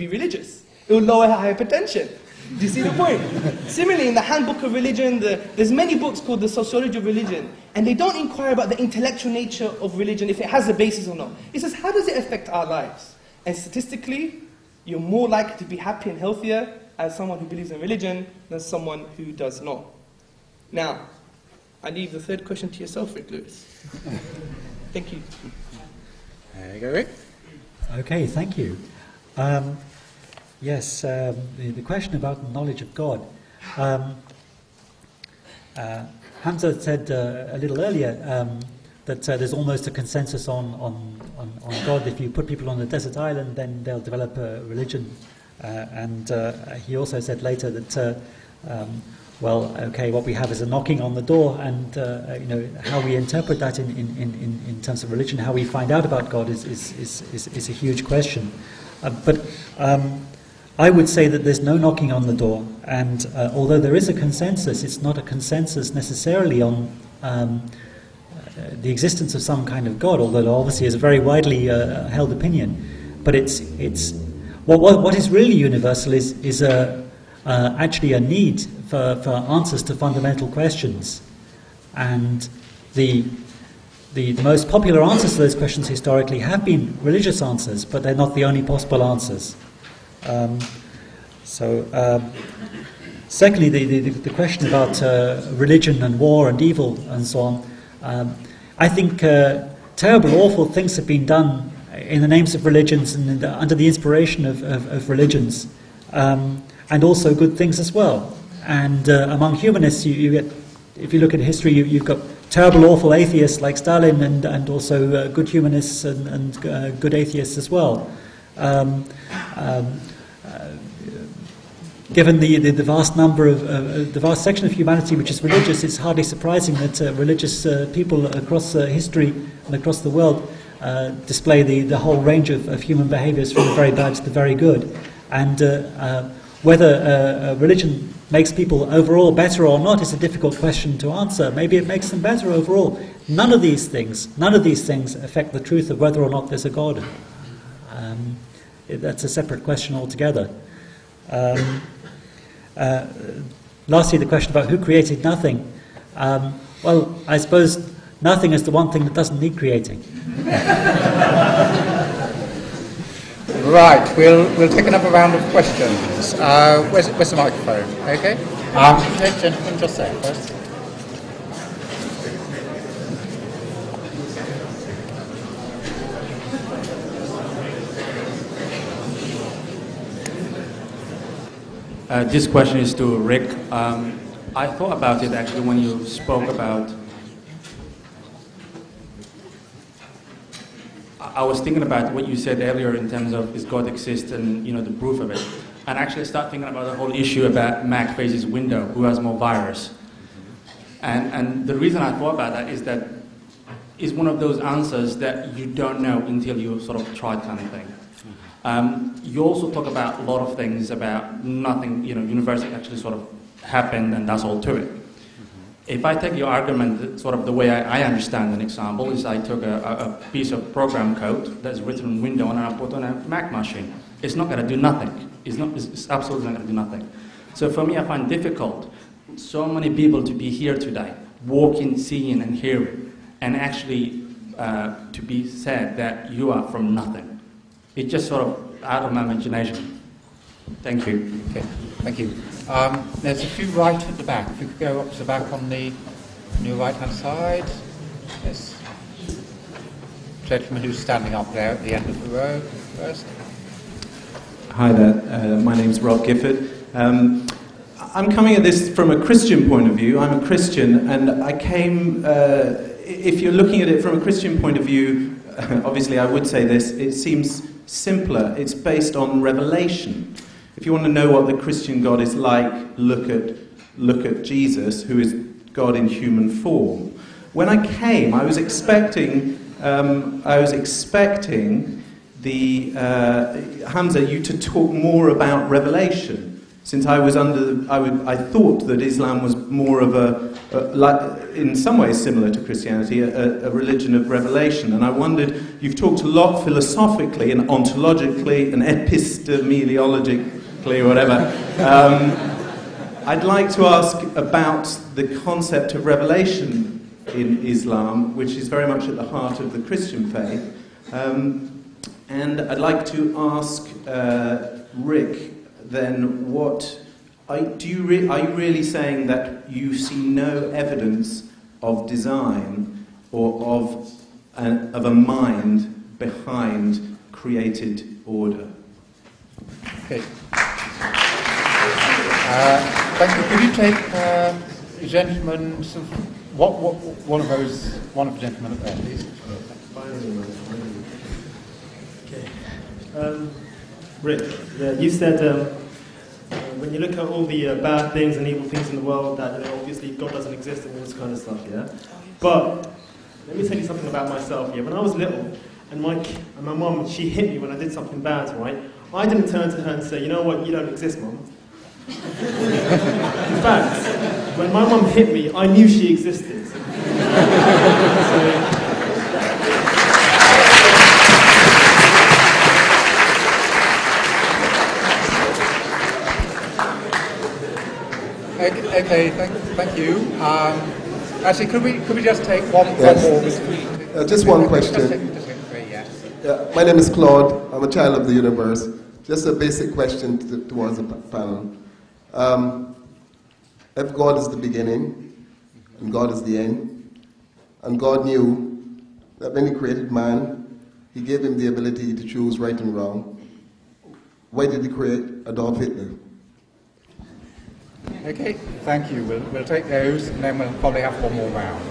religious. It will lower her hypertension. Do you see the point? Similarly, in the Handbook of Religion, there's many books called The Sociology of Religion, and they don't inquire about the intellectual nature of religion, if it has a basis or not. It says, how does it affect our lives? And statistically, you're more likely to be happy and healthier as someone who believes in religion than someone who does not. Now, I leave the third question to yourself, Rick Lewis. Thank you. There you go, Rick. Okay, thank you. Yes, the question about the knowledge of God. Hamza said a little earlier that there's almost a consensus on God. If you put people on a desert island, then they'll develop a religion. And he also said later that, well, okay, what we have is a knocking on the door, and how we interpret that in terms of religion, how we find out about God is a huge question. But I would say that there's no knocking on the door, and although there is a consensus, it's not a consensus necessarily on the existence of some kind of God, although it obviously is a very widely held opinion. But it's what is really universal is actually a need for answers to fundamental questions, and the most popular answers to those questions historically have been religious answers, but they're not the only possible answers. Secondly, the question about religion and war and evil and so on, I think terrible, awful things have been done in the names of religions and under the inspiration of religions, and also good things as well. And among humanists, you get, if you look at history, you've got terrible, awful atheists like Stalin, and also good humanists and good atheists as well. Given the vast number of the vast section of humanity which is religious, it's hardly surprising that religious people across history and across the world display the whole range of human behaviours, from the very bad to the very good. And whether religion makes people overall better or not is a difficult question to answer. Maybe it makes them better overall. None of these things affect the truth of whether or not there's a God. That's a separate question altogether. Lastly, the question about who created nothing. Well, I suppose nothing is the one thing that doesn't need creating. Right, we'll take another round of questions. Where's the microphone? Okay. Gentlemen, just there first. This question is to Rick. I thought about it actually when you spoke about. I was thinking about what you said earlier in terms of is God exist and the proof of it, and actually start thinking about the whole issue about Mac versus Windows, who has more virus. And the reason I thought about that is that it's one of those answers that you don't know until you sort of try kind of thing. You also talk about a lot of things about nothing, university actually sort of happened and that's all to it. If I take your argument, sort of the way I understand an example is I took a piece of program code that's written in Windows and I put on a Mac machine. it's not going to do nothing. It's absolutely not going to do nothing. So for me, I find difficult so many people to be here today, walking, seeing, and hearing, and actually to be said that you are from nothing. It's just sort of out of my imagination. Thank you. Okay, thank you. There's a few right at the back. If you could go up to the back on your right-hand side. Yes. Gentleman who's standing up there at the end of the row first. Hi there, my name's Rob Gifford. I'm coming at this from a Christian point of view. I'm a Christian, and I came, if you're looking at it from a Christian point of view, obviously I would say this, it seems simpler. It's based on revelation. If you want to know what the Christian God is like, look at Jesus, who is God in human form. When I came, I was expecting the Hamza, you to talk more about revelation, since I thought that Islam was more of in some ways similar to Christianity, a religion of revelation. And I wondered, you've talked a lot philosophically and ontologically and epistemologically, or whatever. I'd like to ask about the concept of revelation in Islam, which is very much at the heart of the Christian faith. And I'd like to ask Rick, then, are you really saying that you see no evidence of design or of a mind behind created order? Okay. Thank you. Could you take gentlemen, one of the gentlemen up there, please? Rick, you said when you look at all the bad things and evil things in the world, that obviously God doesn't exist and all this kind of stuff, yeah? But let me tell you something about myself, yeah? When I was little, and my mum, she hit me when I did something bad, right? I didn't turn to her and say, you know what, you don't exist, Mum. In fact, when my mum hit me, I knew she existed. Okay, thank you. Actually, could we just take one more? Just one question. My name is Claude. I'm a child of the universe. Just a basic question towards the panel. If God is the beginning and God is the end, and God knew that when He created man, He gave him the ability to choose right and wrong, why did He create Adolf Hitler? Okay, thank you. We'll take those, and then we'll probably have one more round.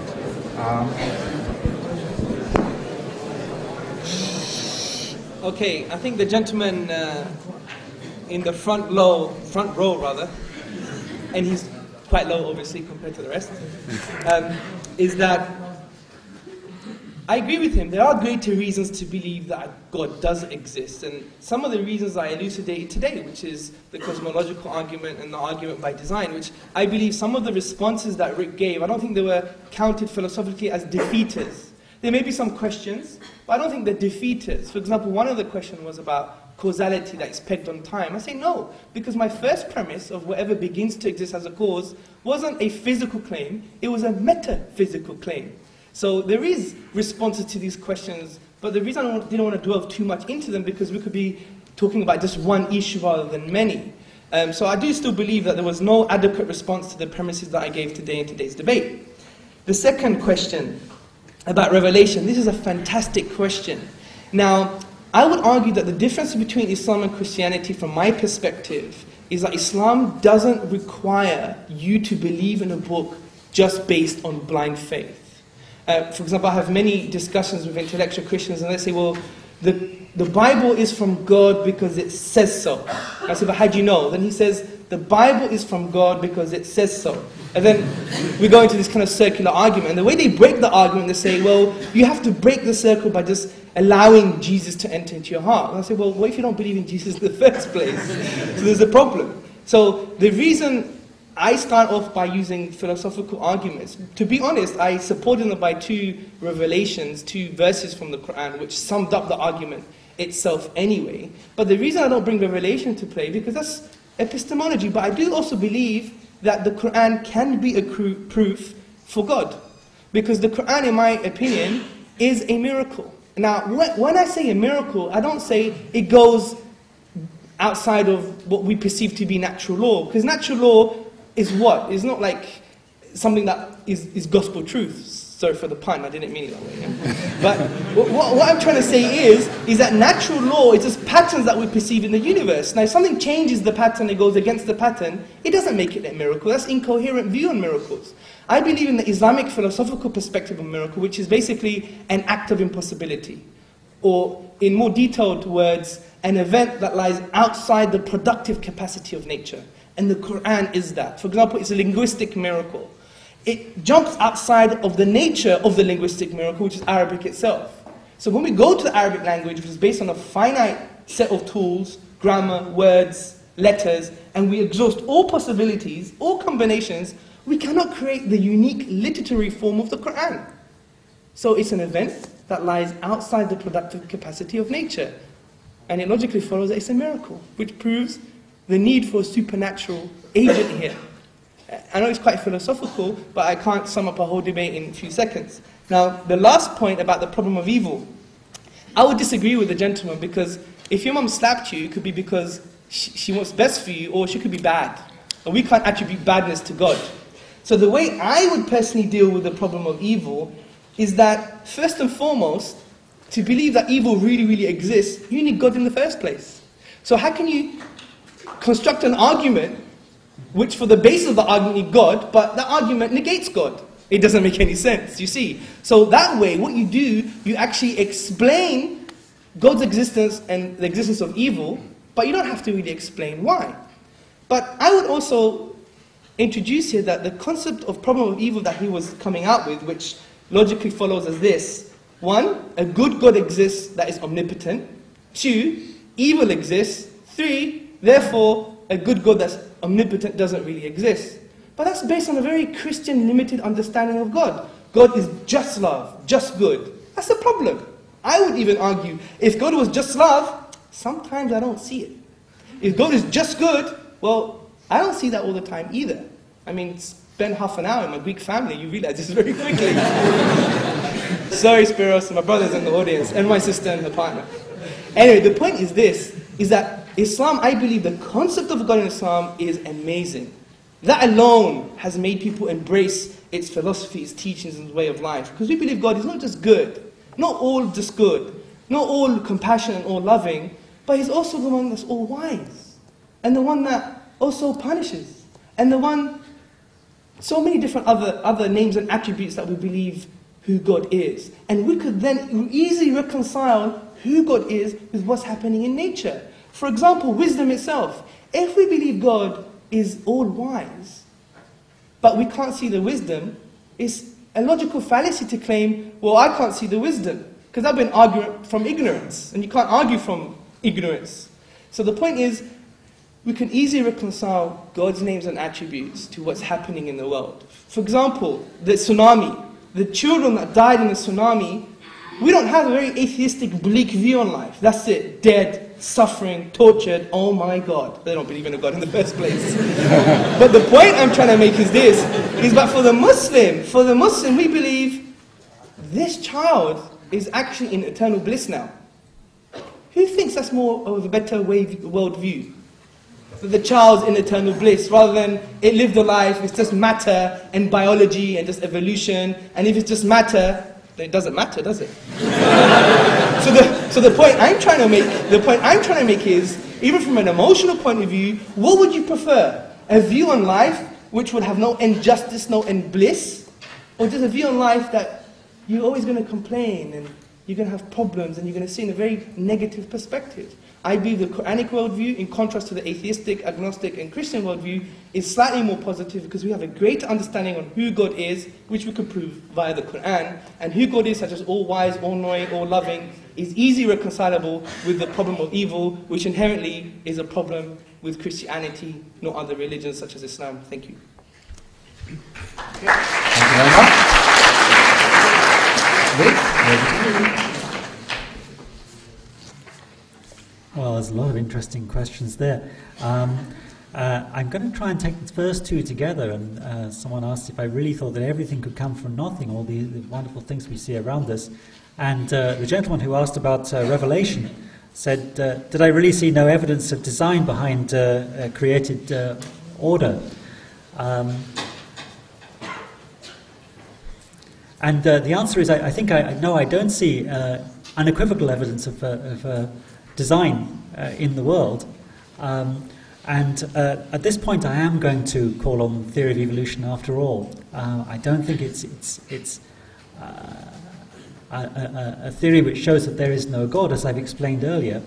Okay, I think the gentleman in the front row, and he's quite low, obviously, compared to the rest, is that I agree with him. There are greater reasons to believe that God does exist, and some of the reasons I elucidated today, which is the cosmological argument and the argument by design, which I believe some of the responses that Rick gave, I don't think they were counted philosophically as defeaters. There may be some questions, but I don't think they're defeaters. For example, one of the questions was about causality that is pegged on time. I say no, because my first premise of whatever begins to exist as a cause wasn't a physical claim, it was a metaphysical claim. So there is responses to these questions, but the reason I didn't want to delve too much into them, because we could be talking about just one issue rather than many. So I do still believe that there was no adequate response to the premises that I gave today in today's debate. The second question about revelation, this is a fantastic question. Now, I would argue that the difference between Islam and Christianity, from my perspective, is that Islam doesn't require you to believe in a book just based on blind faith. For example, I have many discussions with intellectual Christians, and they say, well, the Bible is from God because it says so. I say, but how do you know? Then he says, the Bible is from God because it says so. And then we go into this kind of circular argument. And the way they break the argument, they say, well, you have to break the circle by just allowing Jesus to enter into your heart. And I say, well, what if you don't believe in Jesus in the first place? So there's a problem. So the reason I start off by using philosophical arguments, to be honest, I supported them by two revelations, two verses from the Quran, which summed up the argument. itself anyway. But the reason I don't bring revelation to play, because that's epistemology, but I do also believe that the Quran can be a proof for God. Because the Quran, in my opinion, is a miracle. Now, when I say a miracle, I don't say it goes outside of what we perceive to be natural law. Because natural law is what? It's not like something that is gospel truth. Sorry for the pun, I didn't mean it that way. Yeah? But what I'm trying to say is that natural law is just patterns that we perceive in the universe. Now, if something changes the pattern, it goes against the pattern, it doesn't make it a miracle. That's incoherent view on miracles. I believe in the Islamic philosophical perspective of miracle, which is basically an act of impossibility. Or, in more detailed words, an event that lies outside the productive capacity of nature. And the Quran is that. For example, it's a linguistic miracle. It jumps outside of the nature of the linguistic miracle, which is Arabic itself. So when we go to the Arabic language, which is based on a finite set of tools, grammar, words, letters, and we exhaust all possibilities, all combinations, we cannot create the unique literary form of the Quran. So it's an event that lies outside the productive capacity of nature. And it logically follows that it's a miracle, which proves the need for a supernatural agent here. I know it's quite philosophical, but I can't sum up a whole debate in a few seconds. Now, the last point about the problem of evil, I would disagree with the gentleman, because if your mum slapped you, it could be because she wants best for you, or she could be bad. And we can't attribute badness to God. So the way I would personally deal with the problem of evil is that, first and foremost, to believe that evil really, really exists, you need God in the first place. So how can you construct an argument which for the basis of the argument you need God, but that argument negates God? It doesn't make any sense, you see. So that way, what you do, you actually explain God's existence and the existence of evil, but you don't have to really explain why. But I would also introduce here that the concept of problem of evil that he was coming out with, which logically follows as this: 1, a good God exists that is omnipotent. 2, evil exists. 3, therefore, a good God that's omnipotent doesn't really exist. But that's based on a very Christian, limited understanding of God. God is just love, just good. That's the problem. I would even argue, if God was just love, sometimes I don't see it. If God is just good, well, I don't see that all the time either. I mean, spend half an hour in my Greek family, you realize this very quickly. Sorry, Spiros, my brother's in the audience, and my sister and her partner. Anyway, the point is this, is that Islam, I believe the concept of God in Islam is amazing. That alone has made people embrace its philosophy, its teachings, and its way of life. Because we believe God is not just good, not all just good, not all compassionate and all loving, but He's also the one that's all wise, and the one that also punishes, and the one, so many different other names and attributes that we believe who God is. And we could then easily reconcile who God is with what's happening in nature. For example, wisdom itself. If we believe God is all-wise, but we can't see the wisdom, it's a logical fallacy to claim, well, I can't see the wisdom, because I've been arguing from ignorance, and you can't argue from ignorance. So the point is, we can easily reconcile God's names and attributes to what's happening in the world. For example, the tsunami. The children that died in the tsunami, we don't have a very atheistic, bleak view on life. That's it. Dead, suffering, tortured, oh my God. They don't believe in a God in the first place. But the point I'm trying to make is this, is that for the Muslim, we believe this child is actually in eternal bliss now. Who thinks that's more of a better world view? That the child's in eternal bliss, rather than it lived a life, it's just matter and biology and just evolution, and if it's just matter, then it doesn't matter, does it? So the point I'm trying to make is, even from an emotional point of view, what would you prefer? A view on life which would have no injustice, no end bliss, or just a view on life that you're always going to complain and you're going to have problems and you're going to see in a very negative perspective? I believe the Quranic worldview, in contrast to the atheistic, agnostic, and Christian worldview, is slightly more positive because we have a greater understanding on who God is, which we can prove via the Quran, and who God is, such as all-wise, all-knowing, all-loving, is easily reconcilable with the problem of evil, which inherently is a problem with Christianity, not other religions such as Islam. Thank you. Thank you very much. Rick, over to you. was a lot of interesting questions there. I'm going to try and take the first two together, and someone asked if I really thought that everything could come from nothing, all the wonderful things we see around us. And the gentleman who asked about Revelation said, did I really see no evidence of design behind created order? And the answer is, I think no, I don't see unequivocal evidence of design in the world. And at this point, I am going to call on the theory of evolution after all. I don't think it's a theory which shows that there is no God, as I've explained earlier,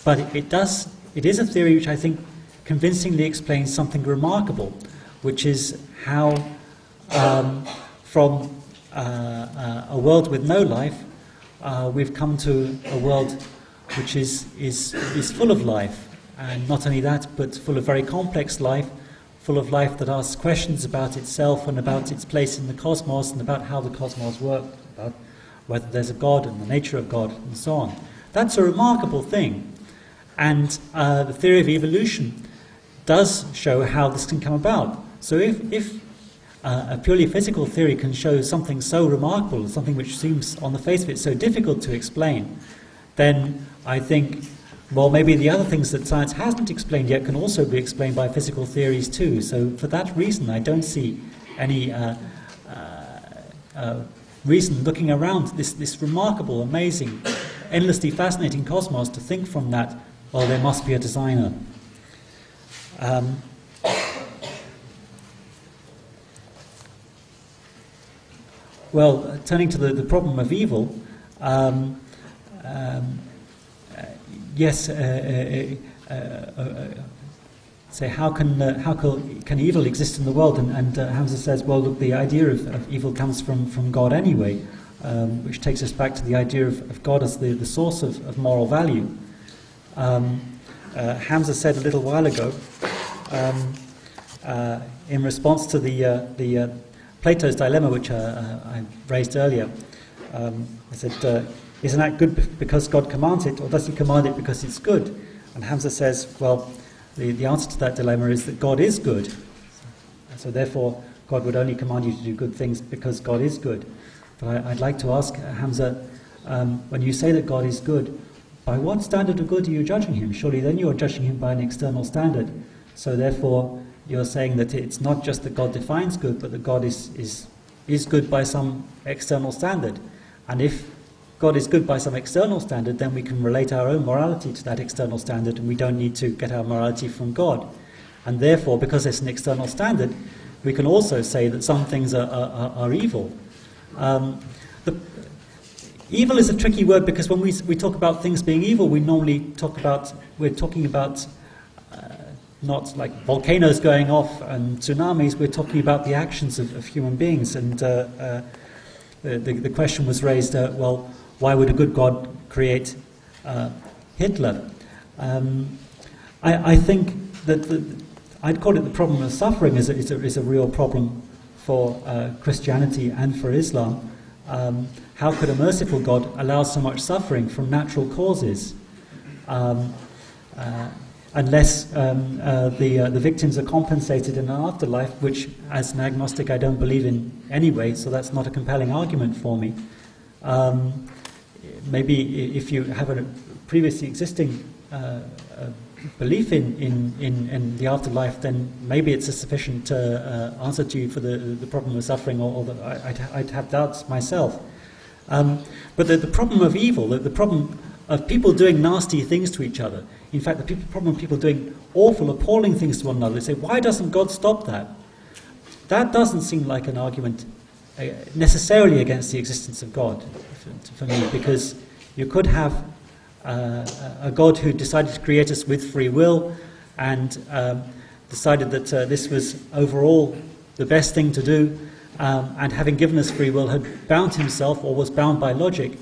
but it is a theory which I think convincingly explains something remarkable, which is how from a world with no life, we've come to a world which is full of life. And not only that, but full of very complex life, full of life that asks questions about itself and about its place in the cosmos and about how the cosmos works, about whether there's a God and the nature of God and so on. That's a remarkable thing. And the theory of evolution does show how this can come about. So if a purely physical theory can show something so remarkable, something which seems on the face of it so difficult to explain, then I think, well, maybe the other things that science hasn't explained yet can also be explained by physical theories too. So for that reason, I don't see any reason looking around this remarkable, amazing, endlessly fascinating cosmos to think from that, well, there must be a designer. Well, turning to the problem of evil, yes, say how can evil exist in the world? And Hamza says, well, look, the idea of evil comes from God anyway, which takes us back to the idea of God as the source of moral value. Hamza said a little while ago, in response to the Plato's dilemma, which I raised earlier, I said, isn't that good because God commands it, or does he command it because it's good? And Hamza says, well, the answer to that dilemma is that God is good. So therefore, God would only command you to do good things because God is good. But I'd like to ask Hamza, when you say that God is good, by what standard of good are you judging him? Surely then you are judging him by an external standard. So therefore, you're saying that it's not just that God defines good, but that God is good by some external standard. And if God is good by some external standard, then we can relate our own morality to that external standard, and we don't need to get our morality from God. And therefore, because it's an external standard, we can also say that some things are evil. Evil is a tricky word because when we talk about things being evil, we're talking about not like volcanoes going off and tsunamis, we're talking about the actions of human beings. And the question was raised, well, why would a good God create Hitler? I think that I'd call it the problem of suffering is a real problem for Christianity and for Islam. How could a merciful God allow so much suffering from natural causes? Unless the victims are compensated in an afterlife, which as an agnostic I don't believe in anyway, so that's not a compelling argument for me. Maybe if you have a previously existing belief in the afterlife, then maybe it's a sufficient answer to you for the problem of suffering, or I'd have doubts myself. But the problem of evil, the problem of people doing nasty things to each other, in fact, the problem of people doing awful, appalling things to one another, they say, why doesn't God stop that? That doesn't seem like an argument necessarily against the existence of God for me, because you could have a God who decided to create us with free will and decided that this was overall the best thing to do, and having given us free will had bound himself, or was bound by logic,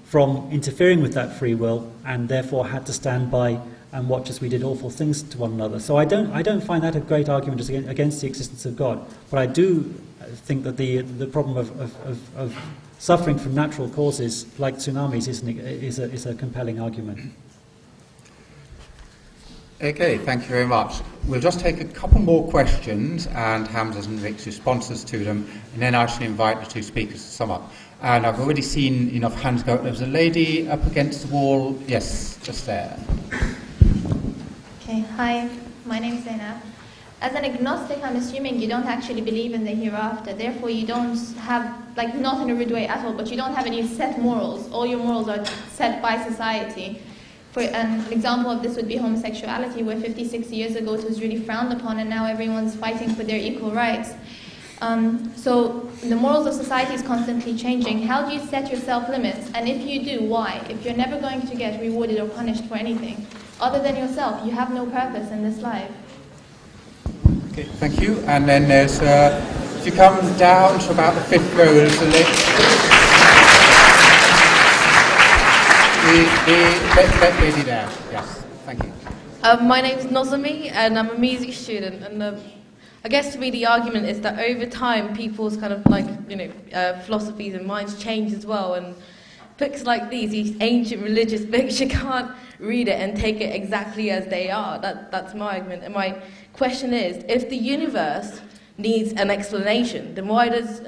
from interfering with that free will, and therefore had to stand by and watch as we did awful things to one another. So I don't find that a great argument against the existence of God. But I do think that the problem of suffering from natural causes like tsunamis is a compelling argument. Okay, thank you very much. We'll just take a couple more questions and Hamza's and Rick's responses to them, and then I shall invite the two speakers to sum up. And I've already seen enough hands go up. There's a lady up against the wall. Yes, just there. Okay, hi, my name is Zainab. As an agnostic, I'm assuming you don't actually believe in the hereafter. Therefore, you don't have, like, not in a rude way at all, but you don't have any set morals. All your morals are set by society. For an example of this would be homosexuality, where 50, 60 years ago it was really frowned upon, and now everyone's fighting for their equal rights. So the morals of society is constantly changing. How do you set yourself limits? And if you do, why? If you're never going to get rewarded or punished for anything, other than yourself, you have no purpose in this life. Okay, thank you. And then there's, if you come down to about the fifth row, there's a lady there. Yes, thank you. My name's Nozami, and I'm a music student. And I guess to me the argument is that over time people's kind of like, philosophies and minds change as well. And books like these ancient religious books, you can't read it and take it exactly as they are. That's my argument. And my question is, if the universe needs an explanation, then why does if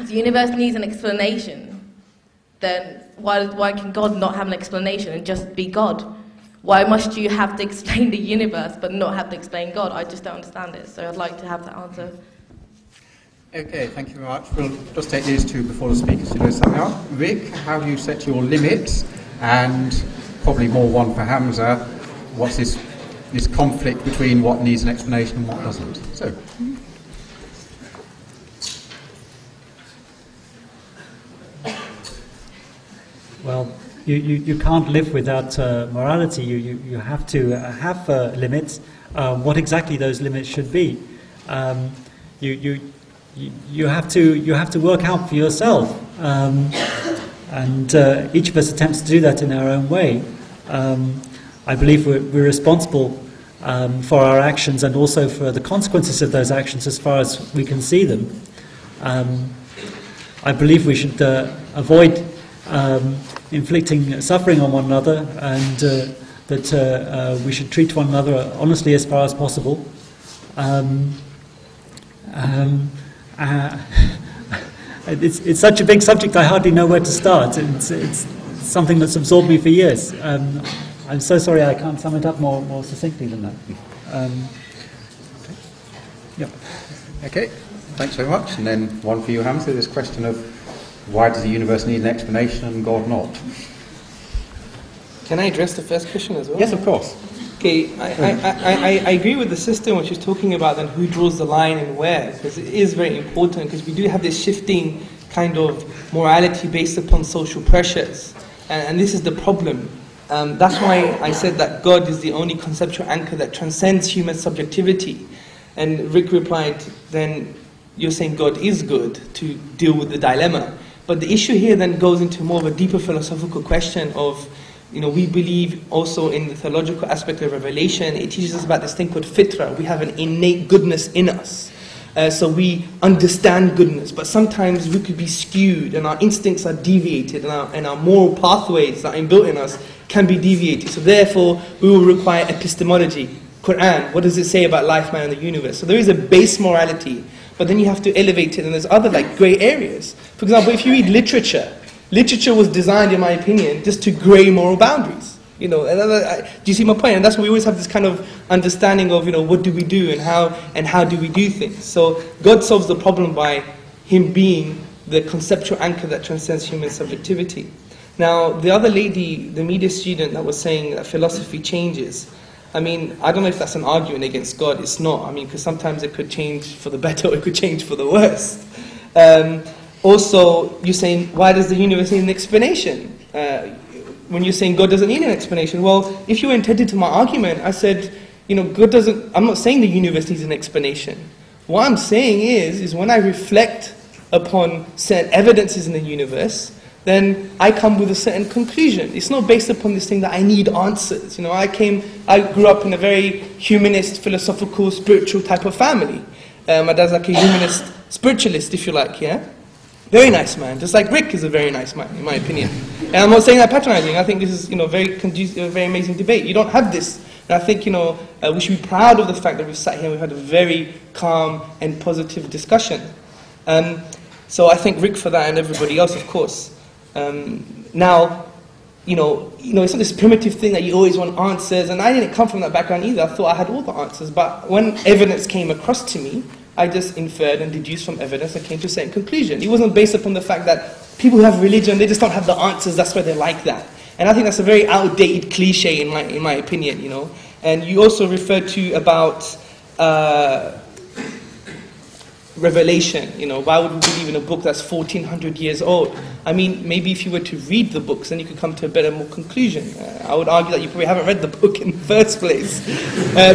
the universe needs an explanation, then why can God not have an explanation and just be God? Why must you have to explain the universe but not have to explain God? I just don't understand it, so I'd like to have that answer. Okay, thank you very much. We'll just take these two before the speakers do something else. Rick, how do you set your limits? And probably more one for Hamza. What's this conflict between what needs an explanation and what doesn't? So. Well, you can't live without morality. You have to have limits. What exactly those limits should be, you have to work out for yourself, and each of us attempts to do that in our own way. I believe we're responsible for our actions and also for the consequences of those actions as far as we can see them. I believe we should avoid inflicting suffering on one another, and that we should treat one another honestly as far as possible. It's such a big subject, I hardly know where to start. It's something that's absorbed me for years. I'm so sorry I can't sum it up more succinctly than that. Yeah. Okay, thanks very much. And then one for you, Hamza, this question of why does the universe need an explanation and God not? Can I address the first question as well? Yes, of course. Okay, I agree with the sister when she's talking about then who draws the line and where, because it is very important, because we do have this shifting kind of morality based upon social pressures, and this is the problem. That's why I said that God is the only conceptual anchor that transcends human subjectivity. And Rick replied, then you're saying God is good to deal with the dilemma. But the issue here then goes into more of a deeper philosophical question of, we believe also in the theological aspect of revelation. It teaches us about this thing called fitra. We have an innate goodness in us. So we understand goodness, but sometimes we could be skewed and our instincts are deviated, and our moral pathways that are inbuilt in us can be deviated. So therefore, we will require epistemology. Quran, what does it say about life, man, and the universe? So there is a base morality, but then you have to elevate it, and there's other grey areas. For example, if you read literature was designed, in my opinion, just to grey moral boundaries. Do you see my point? And that's why we always have this kind of understanding of, what do we do and how do we do things. So God solves the problem by Him being the conceptual anchor that transcends human subjectivity. Now, the other lady, the media student that was saying that philosophy changes, I don't know if that's an argument against God. It's not. Because sometimes it could change for the better or it could change for the worse. Also, you're saying, why does the universe need an explanation? When you're saying God doesn't need an explanation, well, if you were intended to my argument, I said, God doesn't, I'm not saying the universe needs an explanation. What I'm saying is when I reflect upon certain evidences in the universe, then I come with a certain conclusion. It's not based upon this thing that I need answers. I grew up in a very humanist, philosophical, spiritual type of family. My dad's like a humanist spiritualist, if you like, yeah? Very nice man, just like Rick is a very nice man, in my opinion. And I'm not saying that patronizing. I think this is, very conducive, a very amazing debate. You don't have this. And I think, we should be proud of the fact that we've sat here and we've had a very calm and positive discussion. So I thank Rick for that and everybody else, of course. Now, it's not this primitive thing that you always want answers, and I didn't come from that background either. I thought I had all the answers, but when evidence came across to me, I just inferred and deduced from evidence and came to a certain conclusion. It wasn't based upon the fact that people who have religion, they just don't have the answers, that's why they're like that. And I think that's a very outdated cliche in my opinion, And you also referred to about revelation, why would we believe in a book that's 1400 years old? I mean, maybe if you were to read the books, then you could come to a better, more conclusion. I would argue that you probably haven't read the book in the first place.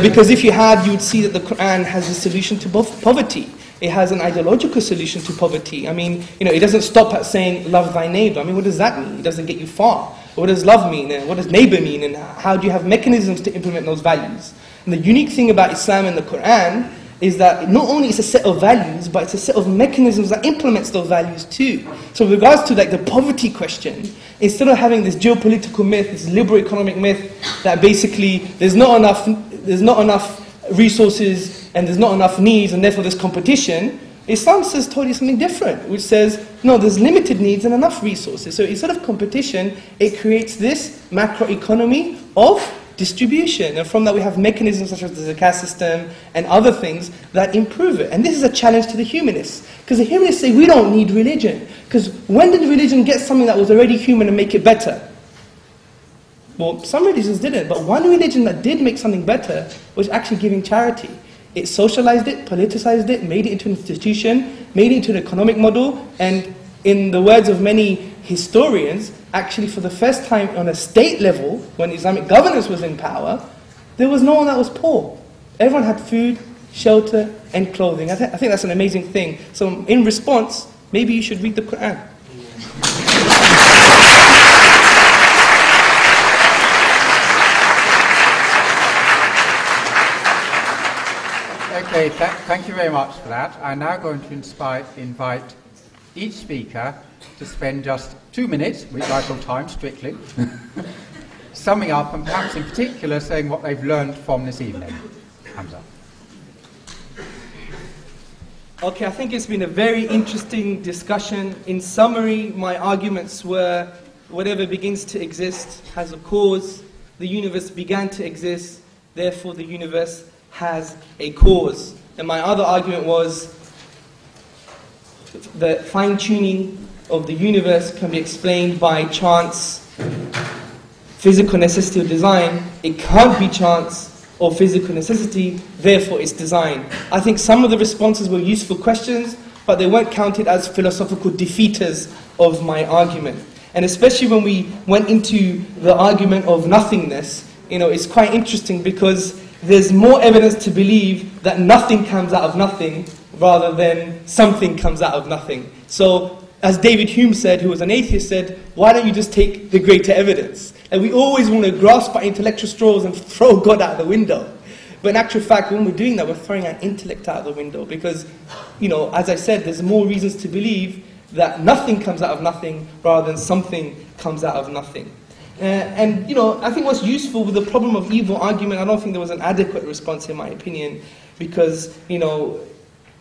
Because if you had, you would see that the Quran has a solution to both poverty. It has an ideological solution to poverty. I mean, it doesn't stop at saying, love thy neighbor. I mean, what does that mean? It doesn't get you far. What does love mean? And what does neighbor mean? And how do you have mechanisms to implement those values? And the unique thing about Islam and the Quran is that not only it's a set of values, but it's a set of mechanisms that implements those values too. So with regards to the poverty question, instead of having this geopolitical myth, this liberal economic myth, that basically there's not enough resources and there's not enough needs and therefore there's competition, Islam says totally something different, which says, no, there's limited needs and enough resources. So instead of competition, it creates this macroeconomy of distribution, and from that we have mechanisms such as the zakat system and other things that improve it. And this is a challenge to the humanists, because the humanists say we don't need religion, because when did religion get something that was already human and make it better? Well, some religions didn't, but one religion that did make something better was actually giving charity. It socialized it, politicized it, made it into an institution, made it into an economic model, and in the words of many historians, actually for the first time on a state level, when Islamic governance was in power, there was no one that was poor. Everyone had food, shelter, and clothing. I think that's an amazing thing. So in response, maybe you should read the Quran. Okay, thank you very much for that. I'm now going to invite each speaker to spend just 2 minutes, which I shall time strictly, summing up and perhaps in particular saying what they've learned from this evening. Hamza. Okay, I think it's been a very interesting discussion. In summary, my arguments were whatever begins to exist has a cause. The universe began to exist, therefore the universe has a cause. And my other argument was the fine-tuning of the universe can be explained by chance, physical necessity or design. It can't be chance or physical necessity, therefore it's design. I think some of the responses were useful questions, but they weren't counted as philosophical defeaters of my argument. And especially when we went into the argument of nothingness, it's quite interesting because there's more evidence to believe that nothing comes out of nothing rather than something comes out of nothing. So, as David Hume said, who was an atheist, said, why don't you just take the greater evidence? And we always want to grasp our intellectual straws and throw God out the window. But in actual fact, when we're doing that, we're throwing our intellect out the window because, as I said, there's more reasons to believe that nothing comes out of nothing rather than something comes out of nothing. I think what's useful with the problem of evil argument, I don't think there was an adequate response in my opinion, because,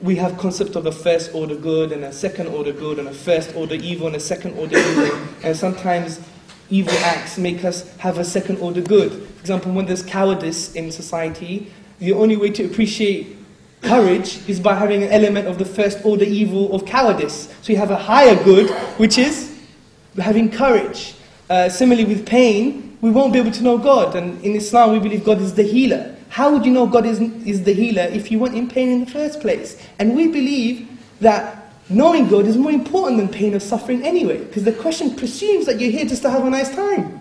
we have concept of a first order good and a second order good and a first order evil and a second order evil, and sometimes evil acts make us have a second order good. For example, when there's cowardice in society, the only way to appreciate courage is by having an element of the first order evil of cowardice. So you have a higher good, which is having courage. Similarly with pain, we won't be able to know God, and in Islam we believe God is the healer. How would you know God is the healer if you weren't in pain in the first place? And we believe that knowing God is more important than pain or suffering anyway, because the question presumes that you're here just to have a nice time.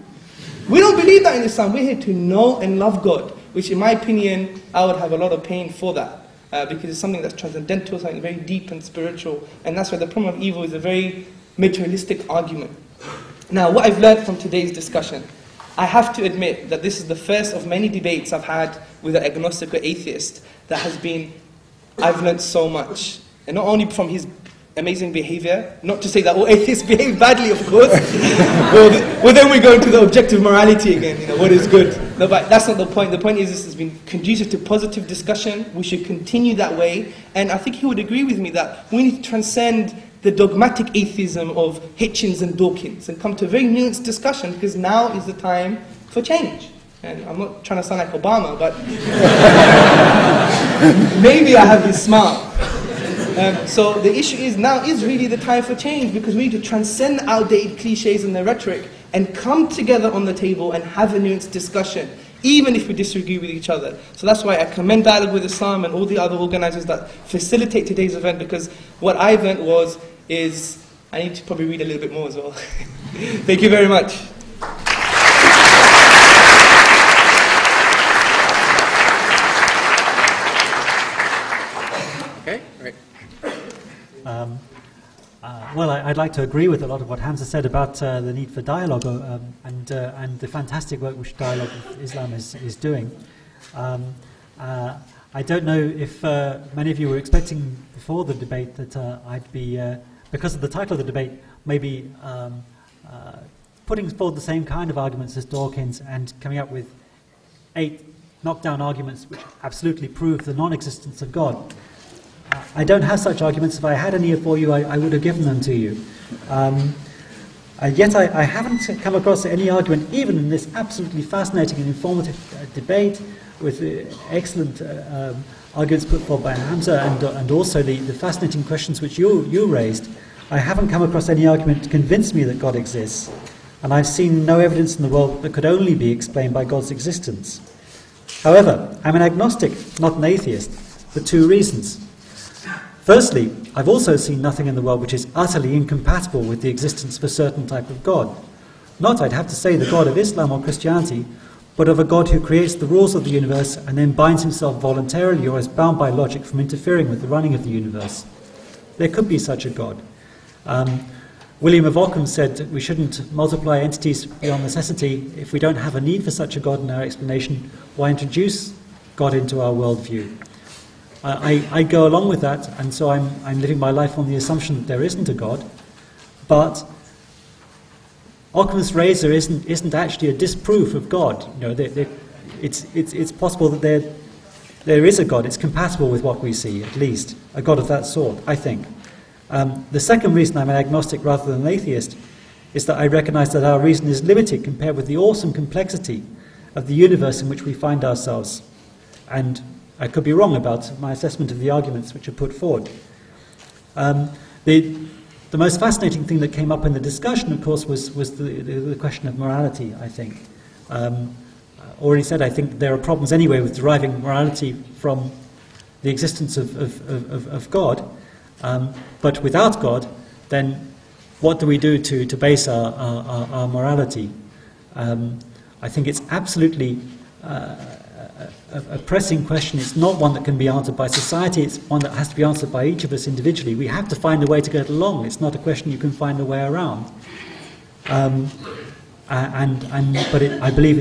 We don't believe that in Islam. We're here to know and love God, which in my opinion, I would have a lot of pain for that, because it's something that's transcendental, something very deep and spiritual, and that's why the problem of evil is a very materialistic argument. Now, what I've learned from today's discussion, I have to admit that this is the first of many debates I've had with an agnostic or atheist that has been, I've learned so much. And not only from his amazing behavior. Not to say that all atheists behave badly, of course. well, then we go into the objective morality again, what is good. No, but that's not the point. The point is this has been conducive to positive discussion. We should continue that way. And I think he would agree with me that we need to transcend the dogmatic atheism of Hitchens and Dawkins and come to a very nuanced discussion, because now is the time for change. And I'm not trying to sound like Obama, but maybe I have been smart. So the issue is now is really the time for change, because we need to transcend outdated cliches and the rhetoric and come together on the table and have a nuanced discussion, even if we disagree with each other. So that's why I commend Dialogue with Islam and all the other organizers that facilitate today's event, because what I learned is I need to probably read a little bit more as well. Thank you very much. Okay, great. Well, I'd like to agree with a lot of what Hamza said about the need for dialogue and the fantastic work which Dialogue with Islam is doing. I don't know if many of you were expecting before the debate that I'd be, because of the title of the debate, maybe putting forward the same kind of arguments as Dawkins and coming up with 8 knockdown arguments which absolutely prove the non-existence of God. I don't have such arguments. If I had any for you, I would have given them to you. Yet I haven't come across any argument, even in this absolutely fascinating and informative debate, with excellent arguments put forward by Hamza and also the fascinating questions which you raised. I haven't come across any argument to convince me that God exists, and I've seen no evidence in the world that could only be explained by God's existence. However, I'm an agnostic, not an atheist, for 2 reasons. Firstly, I've also seen nothing in the world which is utterly incompatible with the existence of a certain type of God. Not, I'd have to say, the God of Islam or Christianity, but of a God who creates the rules of the universe and then binds himself voluntarily or is bound by logic from interfering with the running of the universe. There could be such a God. William of Ockham said that we shouldn't multiply entities beyond necessity. If we don't have a need for such a God in our explanation, why introduce God into our worldview? I go along with that, and so I'm living my life on the assumption that there isn't a God. But Occam's razor isn't actually a disproof of God. It's possible that there is a God. It's compatible with what we see, at least a God of that sort, I think. The second reason I'm an agnostic rather than an atheist is that I recognise that our reason is limited compared with the awesome complexity of the universe in which we find ourselves. And I could be wrong about my assessment of the arguments which are put forward. The most fascinating thing that came up in the discussion, of course, was the question of morality, I think. Already said, I think there are problems anyway with deriving morality from the existence of God. But without God, then what do we do to base our morality? I think it's absolutely a pressing question. It's not one that can be answered by society. It's one that has to be answered by each of us individually. We have to find a way to get along. It's not a question you can find a way around. I believe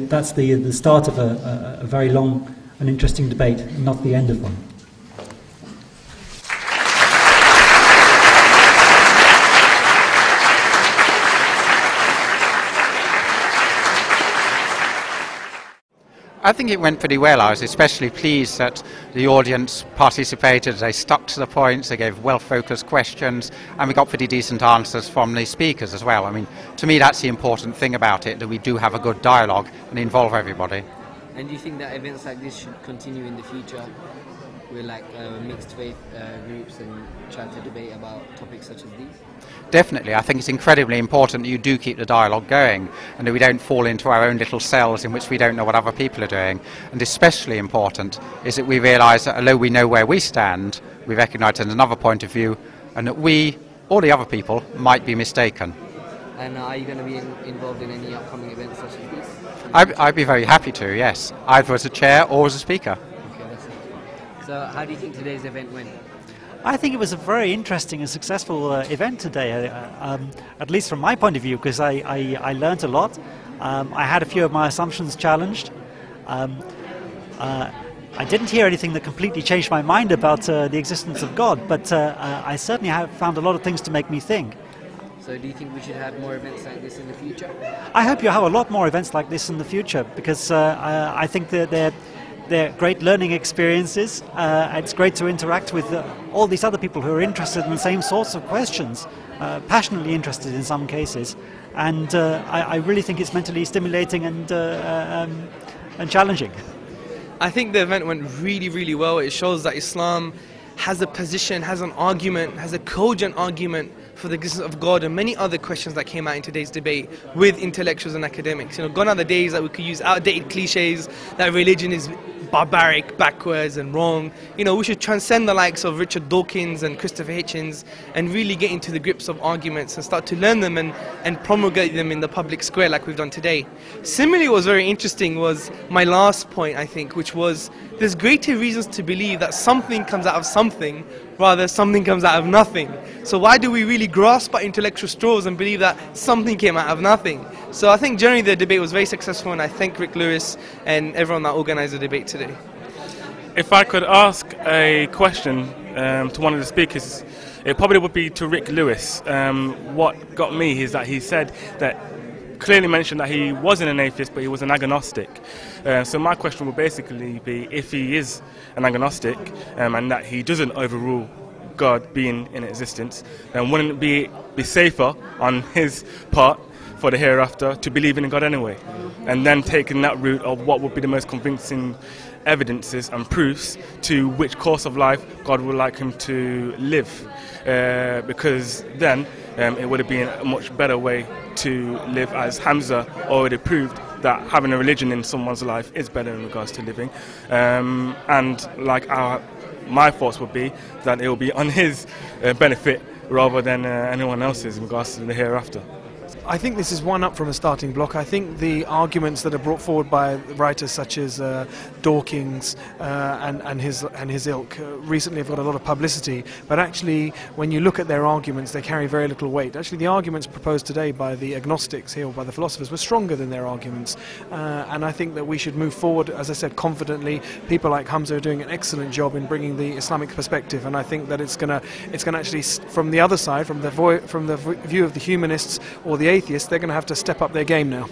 that's the start of a very long and interesting debate, and not the end of one. I think it went pretty well. I was especially pleased that the audience participated. They stuck to the points, they gave well-focused questions, and we got pretty decent answers from the speakers as well. I mean, to me that's the important thing about it, that we do have a good dialogue and involve everybody. And do you think that events like this should continue in the future, with like mixed faith groups and trying to debate about topics such as these? Definitely. I think it's incredibly important that you do keep the dialogue going and that we don't fall into our own little cells in which we don't know what other people are doing. And especially important is that we realise that although we know where we stand, we recognise there's another point of view and that we, or the other people, might be mistaken. And are you going to be involved in any upcoming events such as these? I'd be very happy to, yes, either as a chair or as a speaker. Okay, that's it. So how do you think today's event went? I think it was a very interesting and successful event today, at least from my point of view, because I learned a lot. I had a few of my assumptions challenged. I didn't hear anything that completely changed my mind about the existence of God, but I certainly have found a lot of things to make me think. So do you think we should have more events like this in the future? I hope you have a lot more events like this in the future, because I think that they're great learning experiences. It's great to interact with all these other people who are interested in the same sorts of questions, passionately interested in some cases. And I really think it's mentally stimulating and challenging. I think the event went really, really well. It shows that Islam has a position, has an argument, has a cogent argument for the existence of God and many other questions that came out in today's debate with intellectuals and academics. You know, gone are the days that we could use outdated cliches that religion is barbaric, backwards and wrong. You know, we should transcend the likes of Richard Dawkins and Christopher Hitchens and really get into the grips of arguments and start to learn them and promulgate them in the public square like we've done today. Similarly, what was very interesting was my last point, I think, which was there's greater reasons to believe that something comes out of something rather something comes out of nothing. So why do we really grasp our intellectual straws and believe that something came out of nothing? So I think generally the debate was very successful, and I thank Rick Lewis and everyone that organised the debate today. If I could ask a question to one of the speakers, it probably would be to Rick Lewis. What got me is that he said that, clearly mentioned that he wasn't an atheist, but he was an agnostic. So my question would basically be, if he is an agnostic and that he doesn't overrule God being in existence, then wouldn't it be safer on his part for the hereafter to believe in God anyway? And then taking that route of what would be the most convincing evidences and proofs to which course of life God would like him to live. Because then it would have been a much better way to live, as Hamza already proved that having a religion in someone's life is better in regards to living. And like my thoughts would be that it will be on his benefit rather than anyone else's in regards to the hereafter. I think this is one up from a starting block. I think the arguments that are brought forward by writers such as Dawkins and his ilk recently have got a lot of publicity, but actually when you look at their arguments they carry very little weight. Actually the arguments proposed today by the agnostics here, or by the philosophers, were stronger than their arguments, and I think that we should move forward, as I said, confidently. People like Hamza are doing an excellent job in bringing the Islamic perspective, and I think that it's going to actually, from the other side, from the view of the humanists or the atheists, they're going to have to step up their game now.